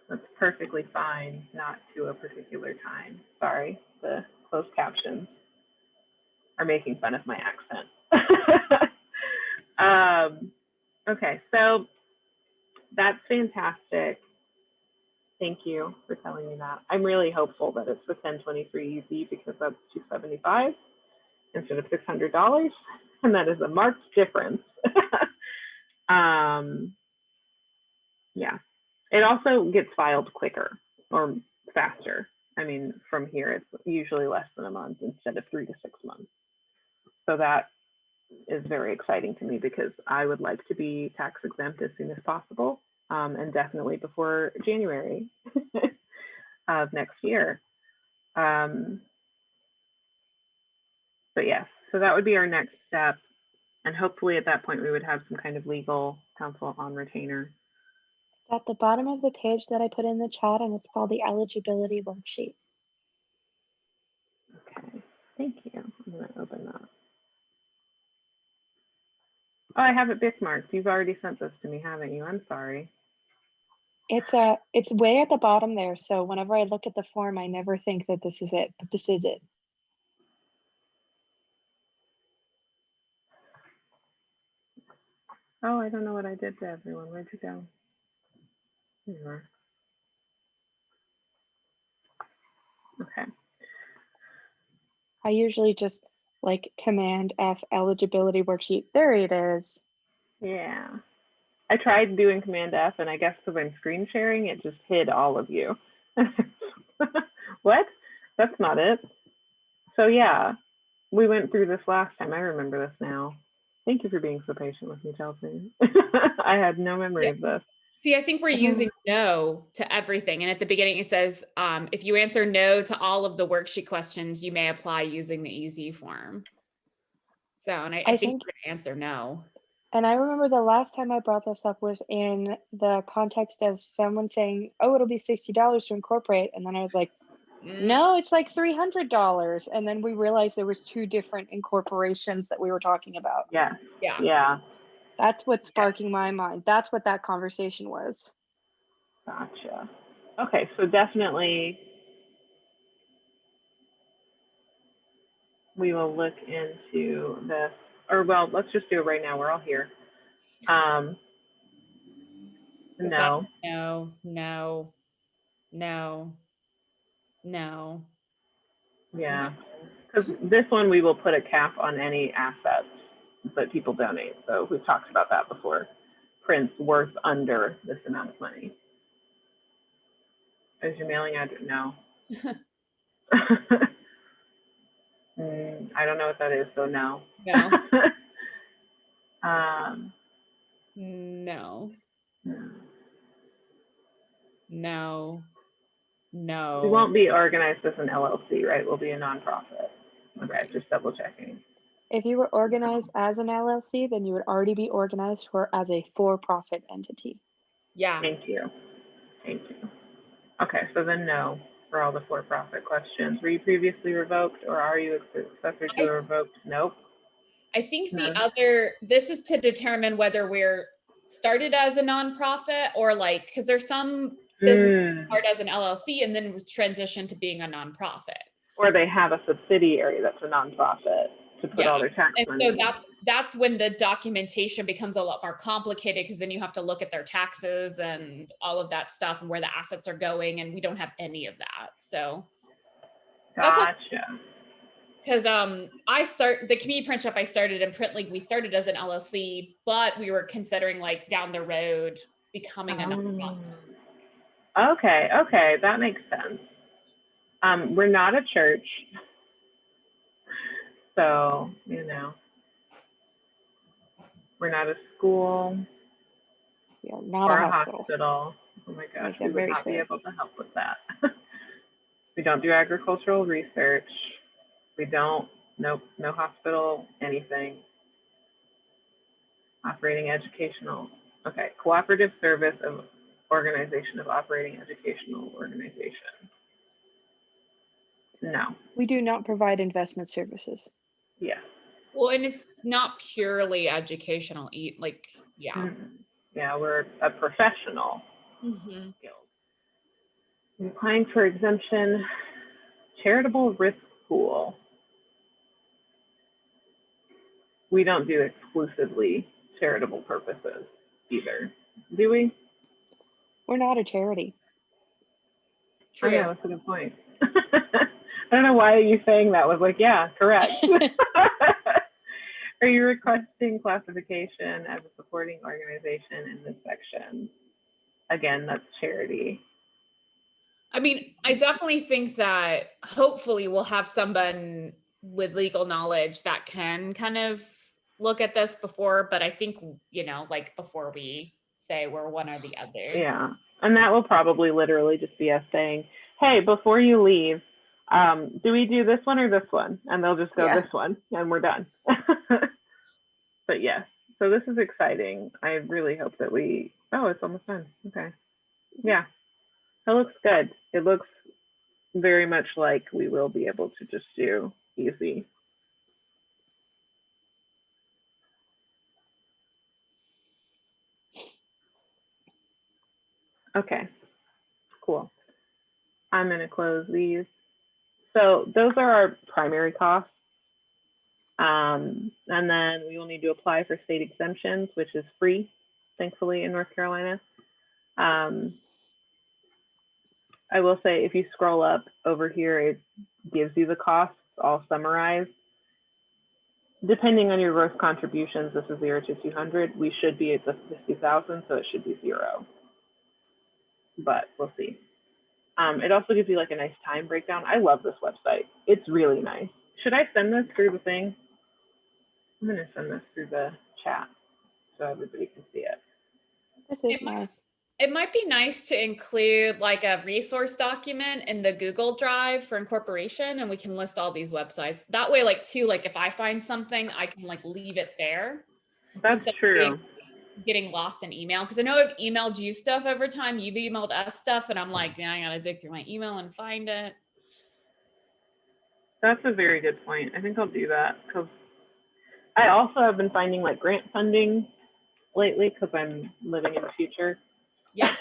A: That's perfectly fine, not to a particular time. Sorry, the closed captions are making fun of my accent. Okay, so that's fantastic. Thank you for telling me that. I'm really hopeful that it's the 1023 EZ because that's $275 instead of $600, and that is a marked difference. Yeah, it also gets filed quicker or faster. I mean, from here, it's usually less than a month instead of 3 to 6 months. So that is very exciting to me because I would like to be tax exempt as soon as possible, and definitely before January of next year. But yes, so that would be our next step. And hopefully at that point, we would have some kind of legal counsel on retainer.
C: It's at the bottom of the page that I put in the chat, and it's called the eligibility worksheet.
A: Okay, thank you. I'm going to open that. Oh, I have it bookmarked. You've already sent this to me, haven't you? I'm sorry.
C: It's way at the bottom there. So whenever I look at the form, I never think that this is it, but this is it.
A: Oh, I don't know what I did to everyone. Where'd you go? Here you are. Okay.
C: I usually just like Command F eligibility worksheet. There it is.
A: Yeah. I tried doing Command F, and I guess because I'm screen sharing, it just hid all of you. What? That's not it. So yeah, we went through this last time. I remember this now. Thank you for being so patient with me, Chelsea. I had no memory of this.
B: See, I think we're using no to everything. And at the beginning, it says, if you answer no to all of the worksheet questions, you may apply using the EZ form. So, and I think we're gonna answer no.
C: And I remember the last time I brought this up was in the context of someone saying, oh, it'll be $60 to incorporate. And then I was like, no, it's like $300. And then we realized there was 2 different incorporations that we were talking about.
A: Yeah.
B: Yeah.
A: Yeah.
C: That's what's sparking my mind. That's what that conversation was.
A: Gotcha. Okay, so definitely we will look into this, or well, let's just do it right now. We're all here. No.
B: No, no, no, no, no.
A: Yeah, because this one we will put a cap on any assets that people donate. So we've talked about that before. Prints worth under this amount of money. Is your mailing address? No. I don't know what that is, so no.
B: No.
A: No.
B: No. No.
A: We won't be organized as an LLC, right? We'll be a nonprofit. Okay,
B: Right.
A: just double checking.
C: If you were organized as an LLC, then you would already be organized as a for-profit entity.
B: Yeah.
A: Thank you. Thank you. Okay, so then no for all the for-profit questions. Were you previously revoked, or are you a successor to a revoked? Nope.
B: I think
A: No.
B: this is to determine whether we're started as a nonprofit or like, because there's some businesses start as an LLC and then transition to being a nonprofit.
A: Or they have a subsidiary that's a nonprofit to put all their tax money
B: so
A: in.
B: that's when the documentation becomes a lot more complicated, because then you have to look at their taxes and all of that stuff and where the assets are going, and we don't have any of that. So
A: Gotcha.
B: because the community print shop I started in Print League, we started as an LLC, but we were considering like down the road becoming a nonprofit.
A: Okay, that makes sense. We're not a church, so we're not a school.
C: We are not
A: or
C: a
A: a
C: hospital.
A: Oh my gosh, we would not be able to help with that. We don't do agricultural research. We don't Nope, no hospital, anything. Operating educational, okay, cooperative service of organization of operating educational organization. No,
C: We do not provide investment services.
A: yes.
B: Well, and it's not purely educational, like, yeah.
A: Mhm. Yeah, we're a professional
B: Mhm.
A: guild. Applying for exemption, charitable risk pool. We don't do exclusively charitable purposes either, do we?
C: We're not a charity.
A: I know,
B: True.
A: that's a good point. I don't know why you saying that was like, yeah, correct. Are you requesting classification as a supporting organization in this section? Again, that's charity.
B: I mean, I definitely think that hopefully we'll have someone with legal knowledge that can kind of look at this before, but I think, like before we say we're one or the other.
A: Yeah. And that will probably literally just be us saying, hey, before you leave, do we do this one or this one? And they'll just go
C: Yeah.
A: this one and we're done. But yes, so this is exciting. I really hope that it's almost done. Okay. Yeah, that looks good. It looks very much like we will be able to just do easy. Okay, cool. I'm going to close these. So those are our primary costs. And then we will need to apply for state exemptions, which is free, thankfully, in North Carolina. I will say if you scroll up over here, it gives you the costs all summarized. Depending on your gross contributions, this is 0 to 200. We should be at the 50,000, so it should be 0. But we'll see. It also gives you like a nice time breakdown. I love this website. It's really nice. Should I send this through the thing? I'm going to send this through the chat so everybody can see it.
C: This is nice.
B: It might be nice to include like a resource document in the Google Drive for incorporation, and we can list all these websites. That way, like if I find something, I can like leave it there.
A: That's true.
B: Getting lost in email, because I know I've emailed you stuff over time. You've emailed us stuff, and I'm like, yeah, I gotta dig through my email and find it.
A: That's a very good point. I think I'll do that because I also have been finding like grant funding lately because I'm living in the future.
B: Yeah.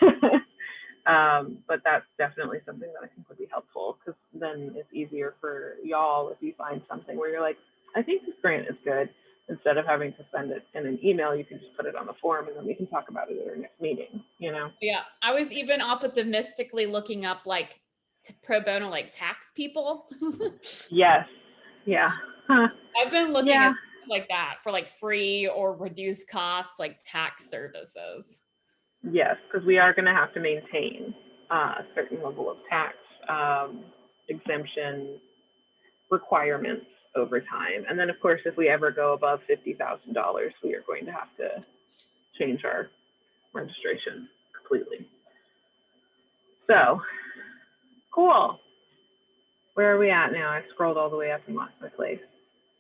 A: But that's definitely something that I think would be helpful because then it's easier for y'all if you find something where you're like, I think this grant is good. Instead of having to send it in an email, you can just put it on the form and then we can talk about it at our next meeting,
B: Yeah, I was even optimistically looking up like pro bono, like tax people.
A: Yes. Yeah.
B: I've been looking at stuff like that for like free or reduced costs, like tax services.
A: Yes, because we are going to have to maintain a certain level of tax exemption requirements over time. And then, of course, if we ever go above $50,000, we are going to have to change our registration completely. So, cool. Where are we at now? I scrolled all the way up and lost my place.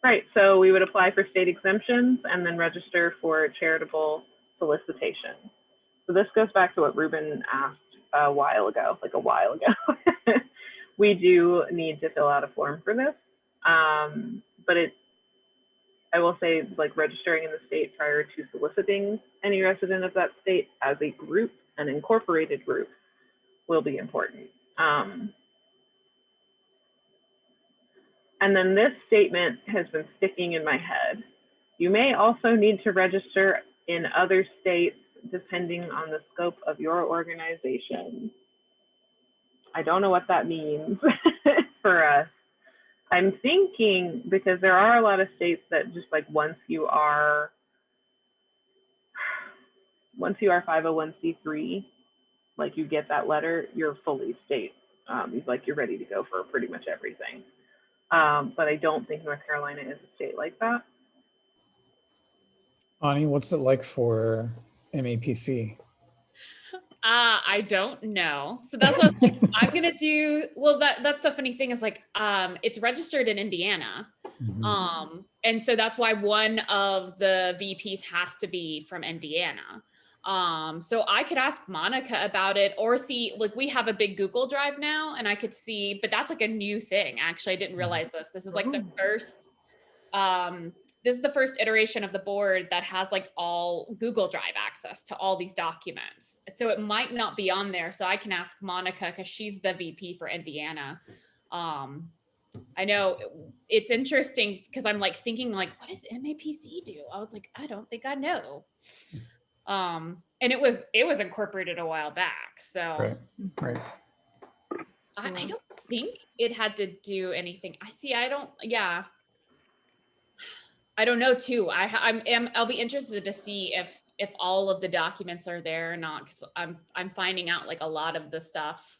A: Right, so we would apply for state exemptions and then register for charitable solicitation. So this goes back to what Ruben asked a while ago. We do need to fill out a form for this, but I will say, like registering in the state prior to soliciting any resident of that state as a group, an incorporated group, will be important. And then this statement has been sticking in my head. You may also need to register in other states depending on the scope of your organization. I don't know what that means for us. I'm thinking because there are a lot of states that just like once you are 501c3, like you get that letter, you're fully state. You're ready to go for pretty much everything. But I don't think North Carolina is a state like that.
D: Ani, what's it like for MAPC?
B: I don't know. So that's what I was like, I'm gonna do. Well, that's the funny thing is like, it's registered in Indiana.
D: Mhm.
B: And so that's why one of the VPs has to be from Indiana. So I could ask Monica about it or see, like, we have a big Google Drive now, and I could see, but that's like a new thing. Actually, I didn't realize this. This is like the first, this is the first iteration of the board that has like all Google Drive access to all these documents. So it might not be on there. So I can ask Monica because she's the VP for Indiana. I know it's interesting because I'm like thinking like, what does MAPC do? I was like, I don't think I know. And it was incorporated a while back. So
D: Right, right.
B: I don't think it had to do anything. Yeah. I don't know too. I'll be interested to see if all of the documents are there or not, because I'm finding out like a lot of the stuff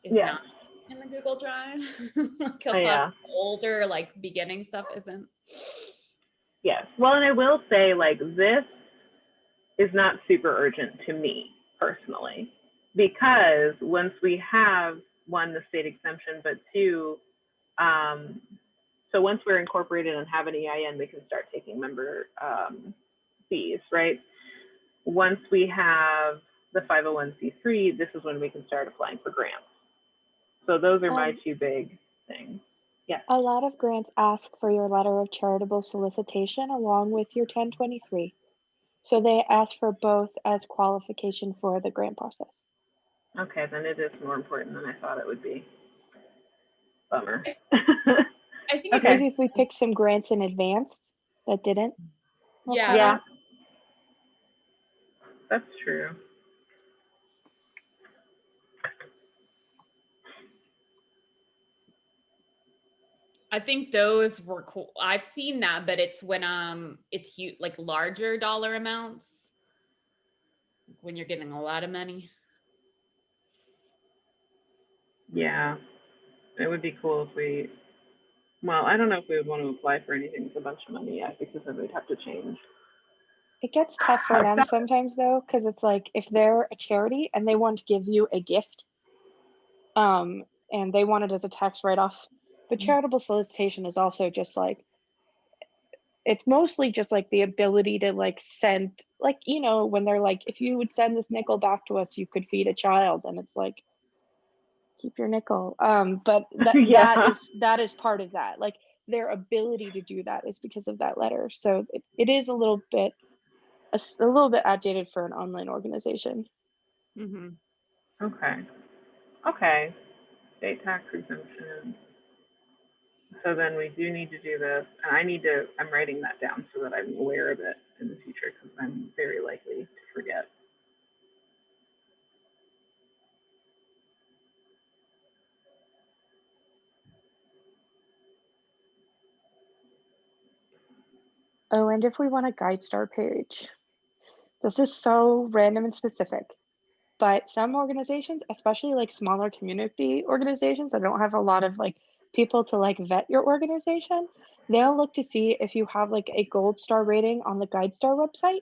B: is
A: Yeah.
B: not in the Google Drive. Like a lot
A: Yeah.
B: of older like beginning stuff isn't.
A: Yes. Well, and I will say, like, this is not super urgent to me personally, because once we have, one, the state exemption, but two, so once we're incorporated and have an EIN, we can start taking member fees, right? Once we have the 501c3, this is when we can start applying for grants. So those are my two big things. Yes.
C: A lot of grants ask for your letter of charitable solicitation along with your 1023. So they ask for both as qualification for the grant process.
A: Okay, then it is more important than I thought it would be. Bummer.
B: I think
A: Okay.
C: Maybe if we pick some grants in advance that didn't.
B: Yeah.
A: Yeah, that's true.
B: I think those were cool. I've seen that, but it's when it's huge, like larger dollar amounts, when you're getting a lot of money.
A: Yeah, it would be cool if we, well, I don't know if we would want to apply for anything with a bunch of money yet, because then we'd have to change.
C: It gets tough for them sometimes though, because it's like if they're a charity and they want to give you a gift, and they want it as a tax write-off, but charitable solicitation is also just like, it's mostly just like the ability to like send, like, you know, when they're like, if you would send this nickel back to us, you could feed a child, and it's like, keep your nickel. But
A: Yeah.
C: that is part of that. Like their ability to do that is because of that letter. So it is a little bit outdated for an online organization.
B: Mm-hmm.
A: Okay. Okay. State tax exemption. So then we do need to do this, and I'm writing that down so that I'm aware of it in the future, because I'm very likely to forget.
C: Oh, and if we want a guide star page, this is so random and specific, but some organizations, especially like smaller community organizations that don't have a lot of like people to like vet your organization, they'll look to see if you have like a gold star rating on the guide star website.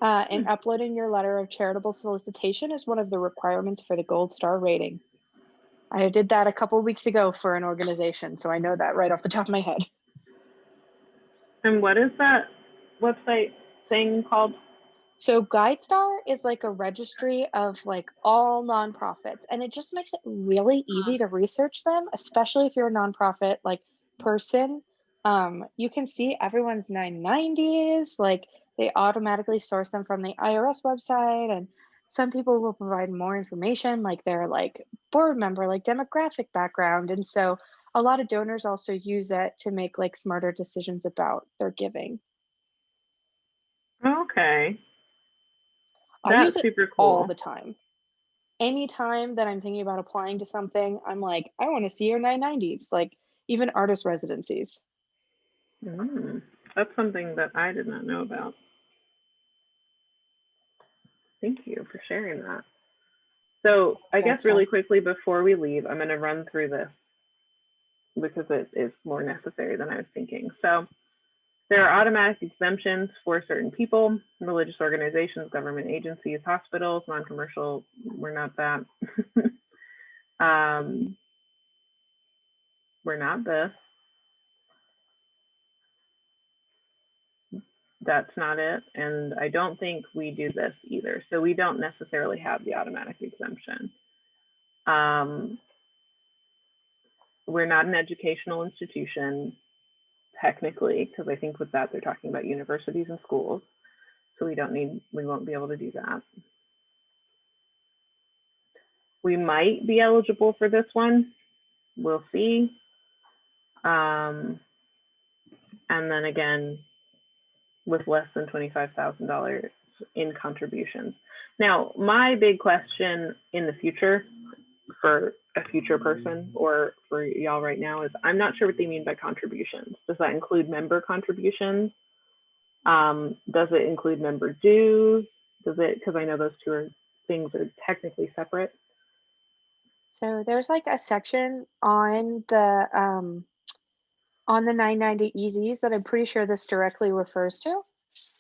C: And uploading your letter of charitable solicitation is one of the requirements for the gold star rating. I did that a couple weeks ago for an organization, so I know that right off the top of my head.
A: And what is that website thing called?
C: So GuideStar is like a registry of like all nonprofits, and it just makes it really easy to research them, especially if you're a nonprofit like person. You can see everyone's 990s, like they automatically source them from the IRS website, and some people will provide more information like their like board member, like demographic background. And so a lot of donors also use it to make like smarter decisions about their giving.
A: Okay.
C: I
A: That's
C: use it
A: super
C: all
A: cool.
C: the time. Anytime that I'm thinking about applying to something, I'm like, I want to see your 990s, like even artist residencies.
A: That's something that I did not know about. Thank you for sharing that. So I guess really quickly before we leave, I'm going to run through this because it is more necessary than I was thinking. So There are automatic exemptions for certain people, religious organizations, government agencies, hospitals, non-commercial, we're not that. We're not this. That's not it. And I don't think we do this either. So we don't necessarily have the automatic exemption. We're not an educational institution, technically, because I think with that, they're talking about universities and schools. So we won't be able to do that. We might be eligible for this one. We'll see. And then again, with less than $25,000 in contributions. Now, my big question in the future for a future person or for y'all right now is I'm not sure what they mean by contributions. Does that include member contributions? Does it include member dues? Does it, because I know those two things are technically separate.
C: So there's like a section on the 990 EZs that I'm pretty sure this directly refers to.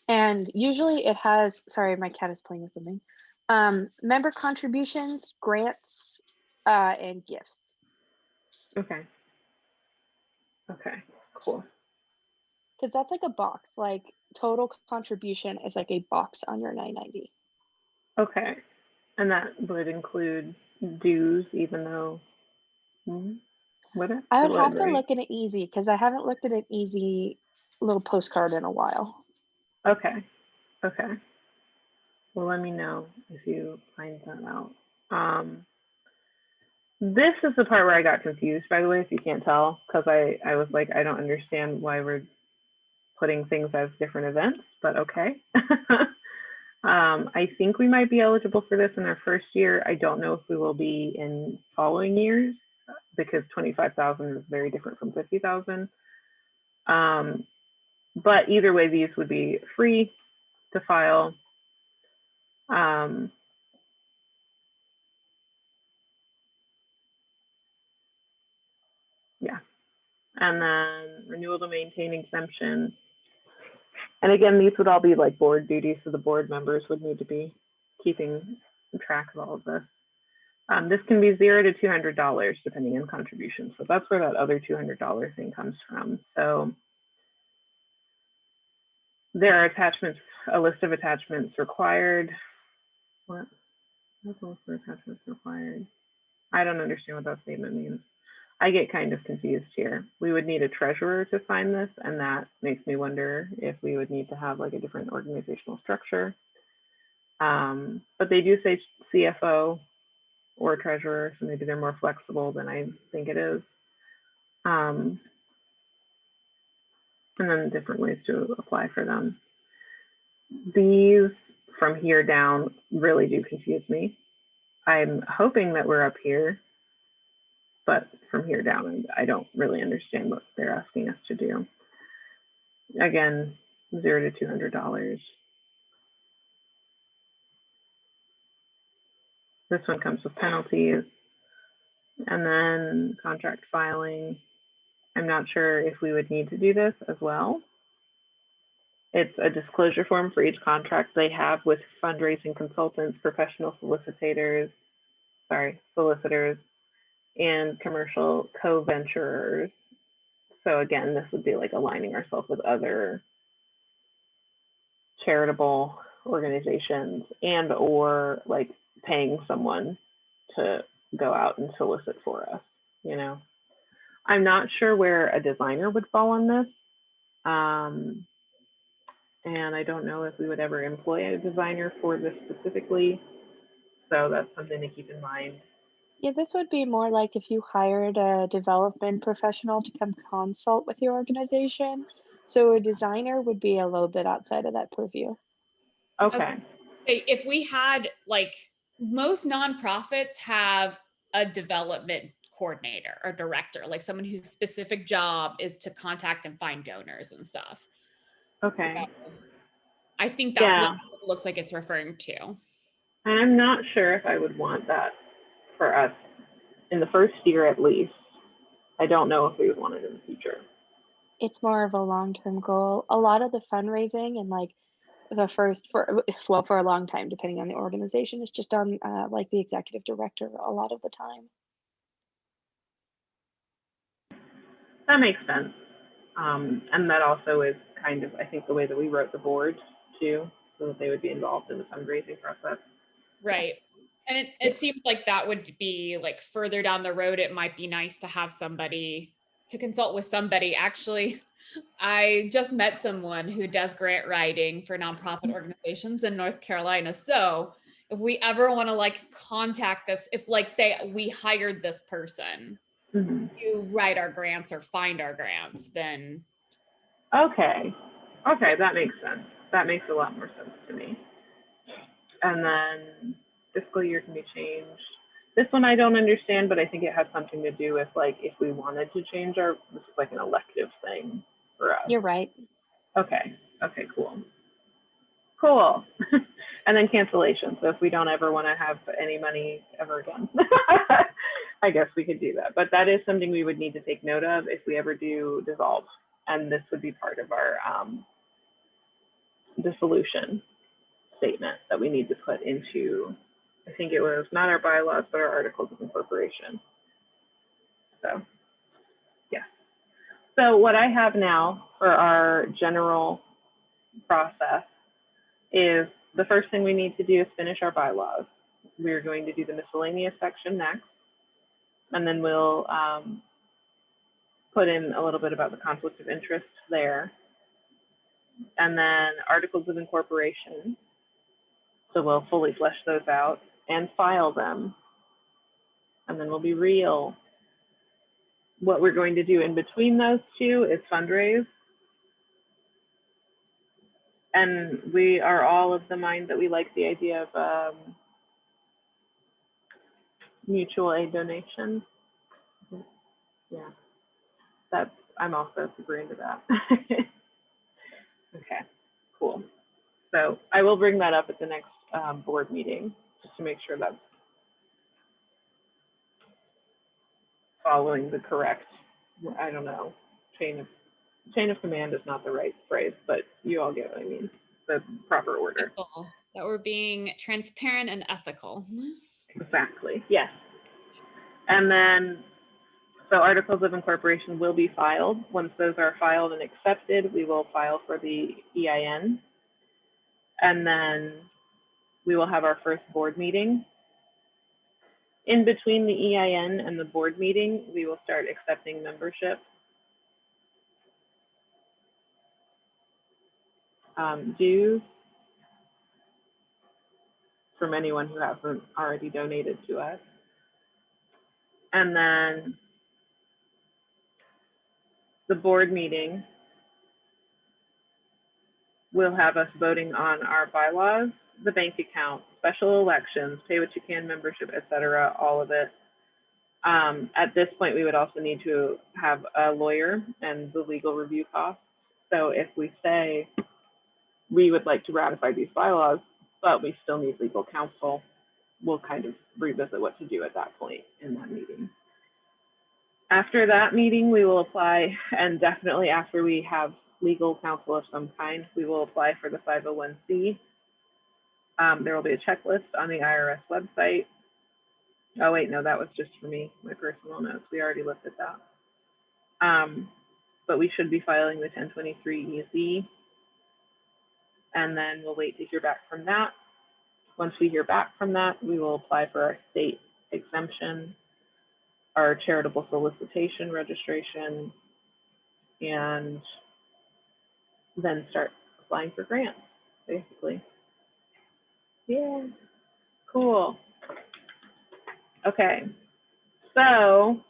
C: And usually it has, sorry, my cat is playing with something. Member contributions, grants, and gifts.
A: Okay. Okay, cool.
C: Because that's like a box, like total contribution is like a box on your 990.
A: Okay. And that would include dues, even though,
C: I would have to look at an easy because I haven't looked at an easy little postcard in a while.
A: Okay. Okay. Well, let me know if you find that out. This is the part where I got confused, by the way, if you can't tell, because I was like, I don't understand why we're putting things as different events, but okay. I think we might be eligible for this in our first year. I don't know if we will be in following years because 25,000 is very different from 50,000. But either way, these would be free to file. Yeah. And then renewal to maintain exemption. And again, these would all be like board duties, so the board members would need to be keeping track of all of this. This can be $0 to $200 depending on contributions. So that's where that other $200 thing comes from. So there are attachments, a list of attachments required. What? What's a list of attachments required? I don't understand what that statement means. I get kind of confused here. We would need a treasurer to sign this, and that makes me wonder if we would need to have like a different organizational structure. But they do say CFO or treasurer, so maybe they're more flexible than I think it is. And then different ways to apply for them. These from here down really do confuse me. I'm hoping that we're up here, but from here down, I don't really understand what they're asking us to do. Again, $0 to $200. This one comes with penalties. And then contract filing. I'm not sure if we would need to do this as well. It's a disclosure form for each contract they have with fundraising consultants, professional solicitors, and commercial co-venturers. So again, this would be like aligning ourselves with other charitable organizations and or like paying someone to go out and solicit for us, you know. I'm not sure where a designer would fall on this. And I don't know if we would ever employ a designer for this specifically. So that's something to keep in mind.
C: Yeah, this would be more like if you hired a development professional to come consult with your organization. So a designer would be a little bit outside of that purview.
A: Okay.
B: Say if we had like most nonprofits have a development coordinator or director, like someone whose specific job is to contact and find donors and stuff.
A: Okay.
B: So I think that's what it looks like it's referring to.
A: And I'm not sure if I would want that for us in the first year at least. I don't know if we would want it in the future.
C: it's more of a long-term goal. A lot of the fundraising and like the first for well for a long time, depending on the organization, is just on like the executive director a lot of the time.
A: That makes sense. And that also is kind of, I think, the way that we wrote the board too, so that they would be involved in the fundraising process.
B: Right. And it seems like that would be like further down the road, it might be nice to have somebody to consult with somebody. Actually, I just met someone who does grant writing for nonprofit organizations in North Carolina. So if we ever want to like contact this, if like say we hired this person to write our grants or find our grants, then
A: Okay, that makes sense. That makes a lot more sense to me. And then fiscal year can be changed. This one I don't understand, but I think it has something to do with like if we wanted to change our, this is like an elective thing for us.
C: You're right.
A: Okay, cool. And then cancellation. So if we don't ever want to have any money ever again, I guess we could do that. But that is something we would need to take note of if we ever do dissolve. And this would be part of our dissolution statement that we need to put into, I think it was not our bylaws, but our Articles of Incorporation. So, yeah. So what I have now for our general process is the first thing we need to do is finish our bylaws. We're going to do the miscellaneous section next, and then we'll put in a little bit about the conflict of interest there. And then Articles of Incorporation. So we'll fully flesh those out and file them. And then we'll be real. What we're going to do in between those two is fundraise. And we are all of the mind that we like the idea of mutual aid donation. Yeah, I'm also super into that. Okay, cool. So I will bring that up at the next board meeting, just to make sure that's following the correct, I don't know, chain of command is not the right phrase, but you all get what I mean, the proper order.
B: that we're being transparent and ethical.
A: Exactly, yes. And then, so Articles of Incorporation will be filed. Once those are filed and accepted, we will file for the EIN. And then we will have our first board meeting. In between the EIN and the board meeting, we will start accepting membership. Dues from anyone who hasn't already donated to us. And then the board meeting will have us voting on our bylaws, the bank account, special elections, pay what you can membership, etc., all of it. At this point, we would also need to have a lawyer and the legal review costs. So if we say we would like to ratify these bylaws, but we still need legal counsel, we'll kind of revisit what to do at that point in that meeting. After that meeting, we will apply, and definitely after we have legal counsel of some kind, we will apply for the 501c. There will be a checklist on the IRS website. Oh wait, no, that was just for me, my personal notes. We already looked at that. But we should be filing the 1023-EZ, and then we'll wait to hear back from that. Once we hear back from that, we will apply for our state exemption, our charitable solicitation registration, and then start applying for grants, basically. Yeah, cool. Okay, so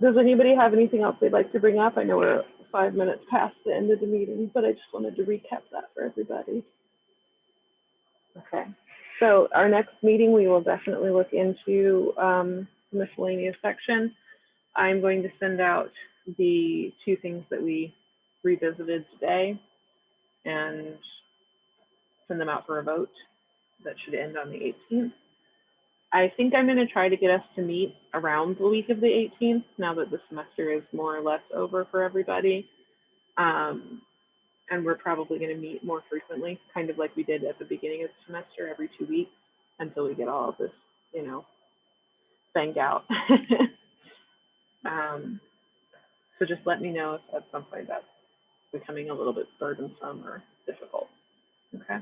A: does anybody have anything else they'd like to bring up? I know we're 5 minutes past the end of the meeting, but I just wanted to recap that for everybody. Okay, so our next meeting, we will definitely look into the miscellaneous section. I'm going to send out the 2 things that we revisited today and send them out for a vote. That should end on the 18th. I think I'm going to try to get us to meet around the week of the 18th, now that the semester is more or less over for everybody. And we're probably going to meet more frequently, kind of like we did at the beginning of the semester, every 2 weeks, until we get all of this, you know, banged out. So just let me know if at some point that's becoming a little bit burdensome or difficult. Okay,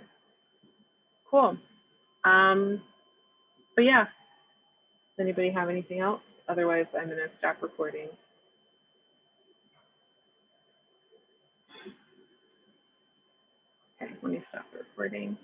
A: cool. But yeah, does anybody have anything else? Otherwise, I'm going to stop recording. Okay, let me stop recording.